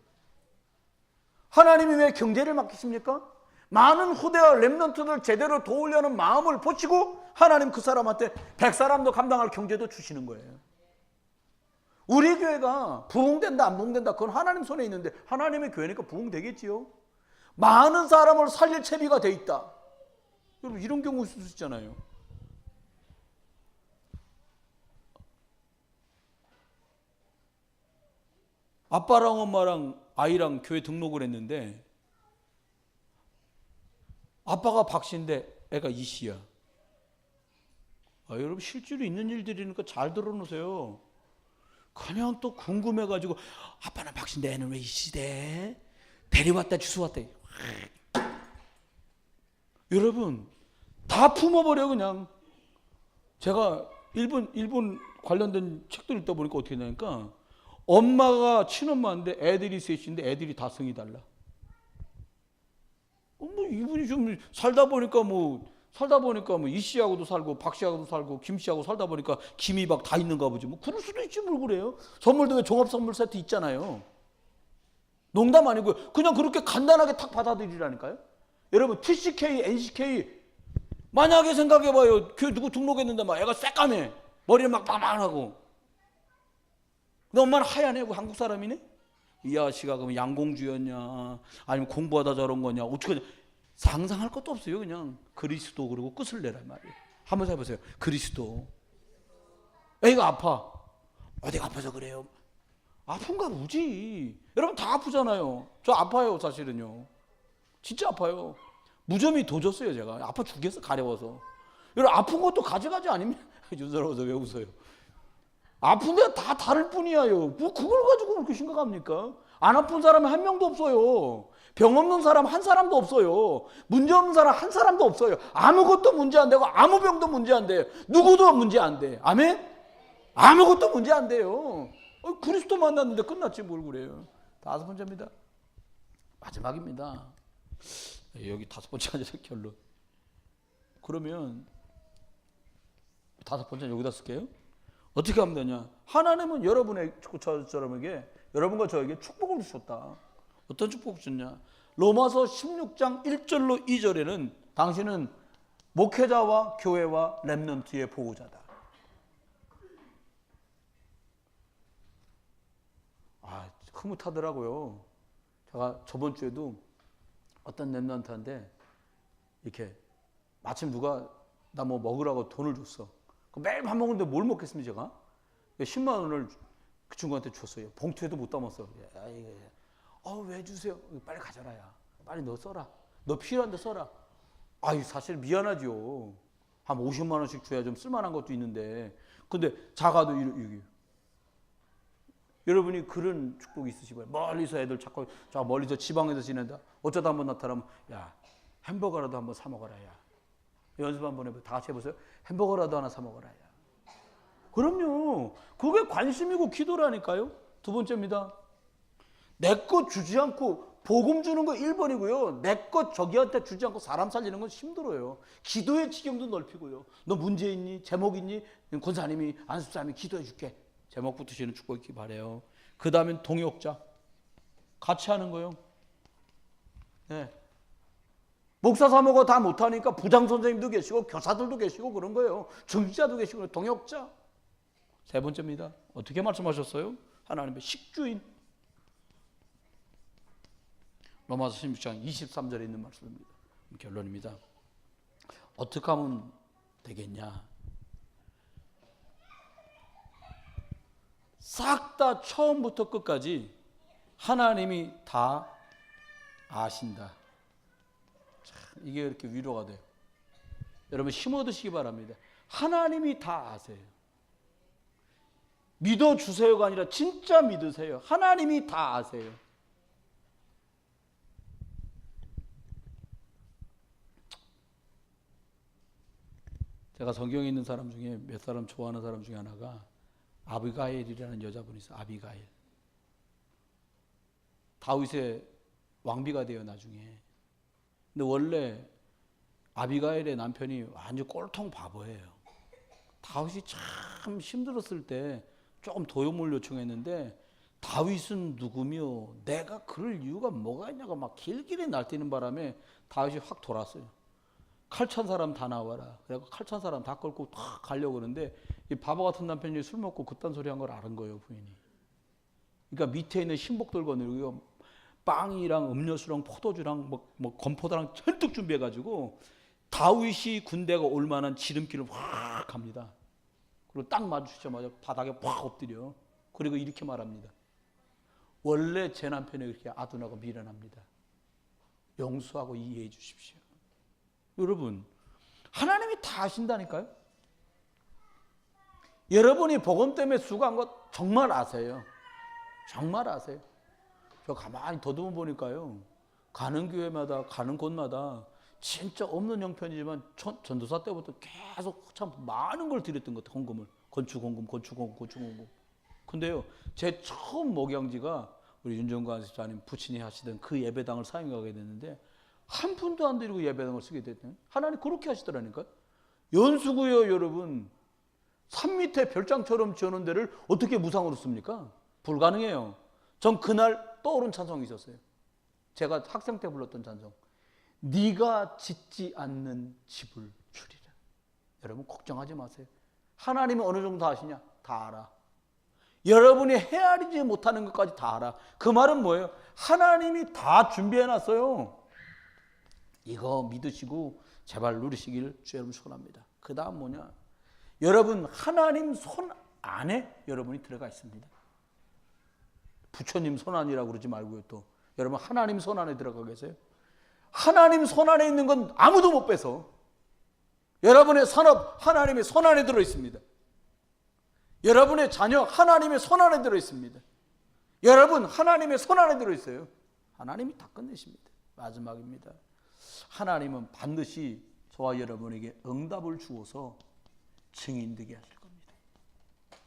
하나님이 왜 경제를 맡기십니까? 많은 후대와 렘넌트들 제대로 도우려는 마음을 보시고 하나님 그 사람한테 100사람도 감당할 경제도 주시는 거예요. 우리 교회가 부흥된다 안 부흥된다 그건 하나님 손에 있는데 하나님의 교회니까 부흥되겠지요. 많은 사람을 살릴 채비가 돼 있다. 여러분 이런 경우 있을 수 있잖아요. 아빠랑 엄마랑 아이랑 교회 등록을 했는데 아빠가 박씨인데 애가 이씨야. 여러분 실제로 있는 일들이니까 잘 들어놓으세요. 그냥 또 궁금해가지고 아빠는 박씨인데 애는 왜 이씨대? 데려왔다 주워왔다. 여러분 다 품어버려 그냥. 제가 일본 관련된 책들 읽다 보니까 어떻게 되냐니까 엄마가 친엄마인데 애들이 셋인데 애들이 다 성이 달라. 뭐 이분이 좀 살다 보니까 뭐 이씨하고도 살고 박씨하고도 살고 김씨하고 살다 보니까 김이 막 다 있는가 보지. 뭐 그럴 수도 있지 뭘 그래요. 선물도 왜 종합 선물 세트 있잖아요. 농담 아니고요. 그냥 그렇게 간단하게 탁 받아들이라니까요. 여러분 TCK, NCK 만약에 생각해봐요. 교회 누구 등록했는데 막 애가 새까매 머리는 막 빵빵하고 근데 엄마는 하얀 애고 한국 사람이네? 이 아씨가 그럼 양공주였냐 아니면 공부하다 저런 거냐 어떻게 상상할 것도 없어요. 그냥 그리스도 그러고 끝을 내란 말이에요. 한번 해보세요. 그리스도 애가 아파. 어디가 아파서 그래요? 아픈가 보지. 여러분 다 아프잖아요. 저 아파요 사실은요. 진짜 아파요. 무좀이 더 줬어요 제가. 아파 죽겠어 가려워서. 여러분 아픈 것도 가져가지 아니면 윤서러워서 왜 웃어요? 아픈 데가 다 다를 뿐이에요. 뭐 그걸 가지고 그렇게 심각합니까? 안 아픈 사람이 한 명도 없어요. 병 없는 사람 한 사람도 없어요. 문제 없는 사람 한 사람도 없어요. 아무것도 문제 안 되고 아무 병도 문제 안 돼요. 누구도 문제 안 돼. 아멘? 아무것도 문제 안 돼요. 그리스도 만났는데 끝났지 뭘 그래요. 다섯 번째입니다. 마지막입니다. 여기 다섯 번째 아니라 결론. 그러면 다섯 번째는 여기다 쓸게요. 어떻게 하면 되냐? 하나님은 여러분과 저에게 축복을 주셨다. 어떤 축복을 주셨냐? 로마서 16장 1절로 2절에는 당신은 목회자와 교회와 렘넌트의 보호자다. 흐뭇하더라고요. 제가 저번 주에도 어떤 렘넌트한테 이렇게 마침 누가 나 뭐 먹으라고 돈을 줬어. 매일 밥 먹는데 뭘 먹겠습니까 제가? 10만 원을 그 친구한테 줬어요. 봉투에도 못 담았어. 왜 주세요? 빨리 가져라 야. 빨리 너 써라. 너 필요한데 써라. 사실 미안하죠. 한 50만 원씩 줘야 좀 쓸만한 것도 있는데. 근데 작아도 여기 여러분이 그런 축복이 있으시고요. 멀리서 애들 자꾸 저 멀리서 지방에서 지낸다. 어쩌다 한번 나타나면 야 햄버거라도 한번 사 먹어라 야. 연습 한번 해보세요. 다 같이 해보세요. 햄버거라도 하나 사 먹어라 야. 그럼요. 그게 관심이고 기도라니까요. 두 번째입니다. 내 것 주지 않고 복음 주는 거 1번이고요. 내 것 저기한테 주지 않고 사람 살리는 건 힘들어요. 기도의 지경도 넓히고요. 너 문제 있니? 제목 있니? 권사님이 안수사님이 기도해 줄게. 제목 붙으시는 축복 있기 바래요. 그 다음엔 동역자. 같이 하는 거예요. 네. 목사 사모가 다 못하니까 부장 선생님도 계시고 교사들도 계시고 그런 거예요. 중지자도 계시고 동역자. 세 번째입니다. 어떻게 말씀하셨어요? 하나님의 식주인. 로마서 16장 23절에 있는 말씀입니다. 결론입니다. 어떻게 하면 되겠냐? 싹 다 처음부터 끝까지 하나님이 다 아신다. 참, 이게 이렇게 위로가 돼요. 여러분 힘 얻으시기 바랍니다. 하나님이 다 아세요. 믿어주세요가 아니라 진짜 믿으세요. 하나님이 다 아세요. 제가 성경에 있는 사람 중에 몇 사람 좋아하는 사람 중에 하나가 아비가일이라는 여자분이 있어요. 아비가일. 다윗의 왕비가 돼요 나중에. 근데 원래 아비가일의 남편이 완전 꼴통 바보예요. 다윗이 참 힘들었을 때 조금 도움을 요청했는데 다윗은 누구며 내가 그럴 이유가 뭐가 있냐고 막 길길이 날뛰는 바람에 다윗이 확 돌았어요. 칼찬 사람 다 나와라. 그래서 칼찬 사람 다 끌고 탁 가려고 그러는데 이 바보 같은 남편이 술 먹고 그딴 소리 한 걸 아는 거예요 부인이. 그러니까 밑에 있는 신복들 거느리고 빵이랑 음료수랑 포도주랑 뭐 건포도랑 잔뜩 준비해가지고 다윗이 군대가 올 만한 지름길을 확 갑니다. 그리고 딱 마주치자마자 바닥에 확 엎드려. 그리고 이렇게 말합니다. 원래 제 남편이 그렇게 아둔하고 미련합니다. 용서하고 이해해 주십시오. 여러분 하나님이 다 아신다니까요. 여러분이 복음 때문에 수고한 것 정말 아세요. 정말 아세요. 저 가만히 더듬어 보니까요. 가는 교회마다 가는 곳마다 진짜 없는 형편이지만 전도사 때부터 계속 참 많은 걸 드렸던 것 같아요. 헌금을. 건축헌금. 근데요. 제 처음 목양지가 우리 윤정관 집사님 부친이 하시던 그 예배당을 사용하게 됐는데 한 푼도 안 드리고 예배당을 쓰게 됐대요. 하나님 그렇게 하시더라니까요. 연수구요 여러분. 산 밑에 별장처럼 지어놓은 데를 어떻게 무상으로 씁니까? 불가능해요. 전 그날 떠오른 찬송이 있었어요. 제가 학생 때 불렀던 찬송. 네가 짓지 않는 집을 주리라. 여러분 걱정하지 마세요. 하나님이 어느 정도 아시냐? 다 알아. 여러분이 헤아리지 못하는 것까지 다 알아. 그 말은 뭐예요? 하나님이 다 준비해놨어요. 이거 믿으시고 제발 누리시길 주 여러분 축원합니다. 그 다음 뭐냐? 여러분 하나님 손 안에 여러분이 들어가 있습니다. 부처님 손 안이라고 그러지 말고요. 또 여러분 하나님 손 안에 들어가 계세요? 하나님 손 안에 있는 건 아무도 못 뺏어. 여러분의 산업 하나님의 손 안에 들어 있습니다. 여러분의 자녀 하나님의 손 안에 들어 있습니다. 여러분 하나님의 손 안에 들어 있어요. 하나님이 다 끝내십니다. 마지막입니다. 하나님은 반드시 저와 여러분에게 응답을 주어서 증인되게 하실 겁니다.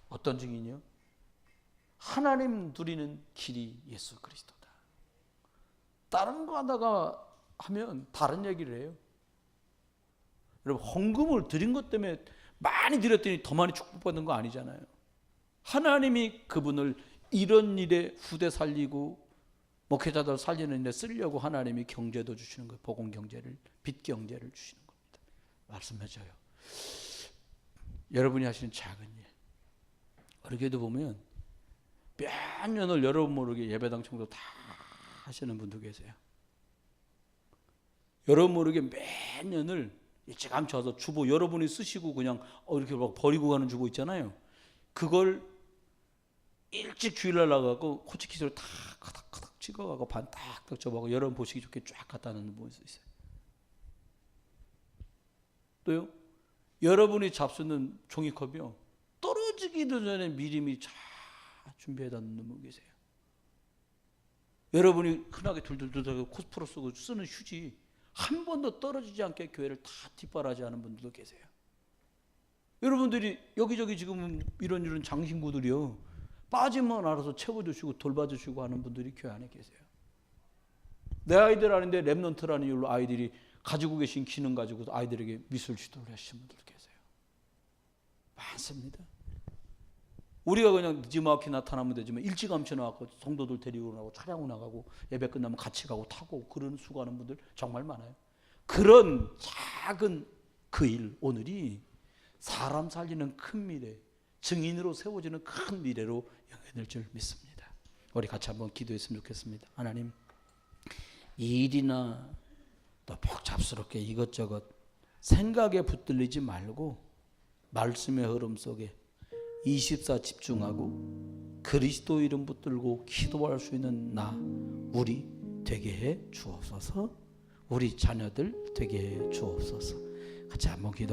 어떤 증인이요? 하나님 누리는 길이 예수 그리스도다. 다른 거 하다가 하면 다른 얘기를 해요. 여러분 헌금을 드린 것 때문에 많이 드렸더니 더 많이 축복받는 거 아니잖아요. 하나님이 그분을 이런 일에 후대 살리고 목회자들 살리는 데 쓰려고 하나님이 경제도 주시는 거예요. 복음 경제를, 빚 경제를 주시는 겁니다. 말씀해줘요. 여러분이 하시는 작은 일. 어렵게도 보면 몇 년을 여러분 모르게 예배당 청소 다 하시는 분도 계세요. 여러분 모르게 몇 년을 일찌감치 와서 주보 여러분이 쓰시고 그냥 이렇게 막 버리고 가는 주보 있잖아요. 그걸 일찍 주일날 나가고 호치키스를 다 카닥카닥 찍어가고 반 딱딱 접어가고 여러분 보시기 좋게 쫙 갖다 놓는 분이 있어요. 또요. 여러분이 잡수는 종이컵이요. 떨어지기도 전에 미리미리 잘 준비해다 놓는 분 계세요. 여러분이 흔하게 둘둘둘 코스프로 쓰고 쓰는 휴지 한 번도 떨어지지 않게 교회를 다 뒷바라지하는 분들도 계세요. 여러분들이 여기저기 지금 이런 장신구들이요, 빠지면 알아서 채워주시고 돌봐주시고 하는 분들이 교회 안에 계세요. 내 아이들 아닌데 랩넌트라는 이유로 아이들이 가지고 계신 기능 가지고 아이들에게 미술 지도를 하시는 분들 계세요. 많습니다. 우리가 그냥 늦지막히 나타나면 되지만 일찌감치 나가고 성도들 데리고 나가고 차량 나가고 예배 끝나면 같이 가고 타고 그런 수고하는 분들 정말 많아요. 그런 작은 그 일, 오늘이 사람 살리는 큰 미래, 증인으로 세워지는 큰 미래로 연결될 줄 믿습니다. 우리 같이 한번 기도했으면 좋겠습니다. 하나님, 이 일이나 또 복잡스럽게 이것저것 생각에 붙들리지 말고 말씀의 흐름 속에 24 집중하고 그리스도 이름 붙들고 기도할 수 있는 나, 우리 되게 해 주옵소서. 우리 자녀들 되게 해 주옵소서. 같이 한번 기도.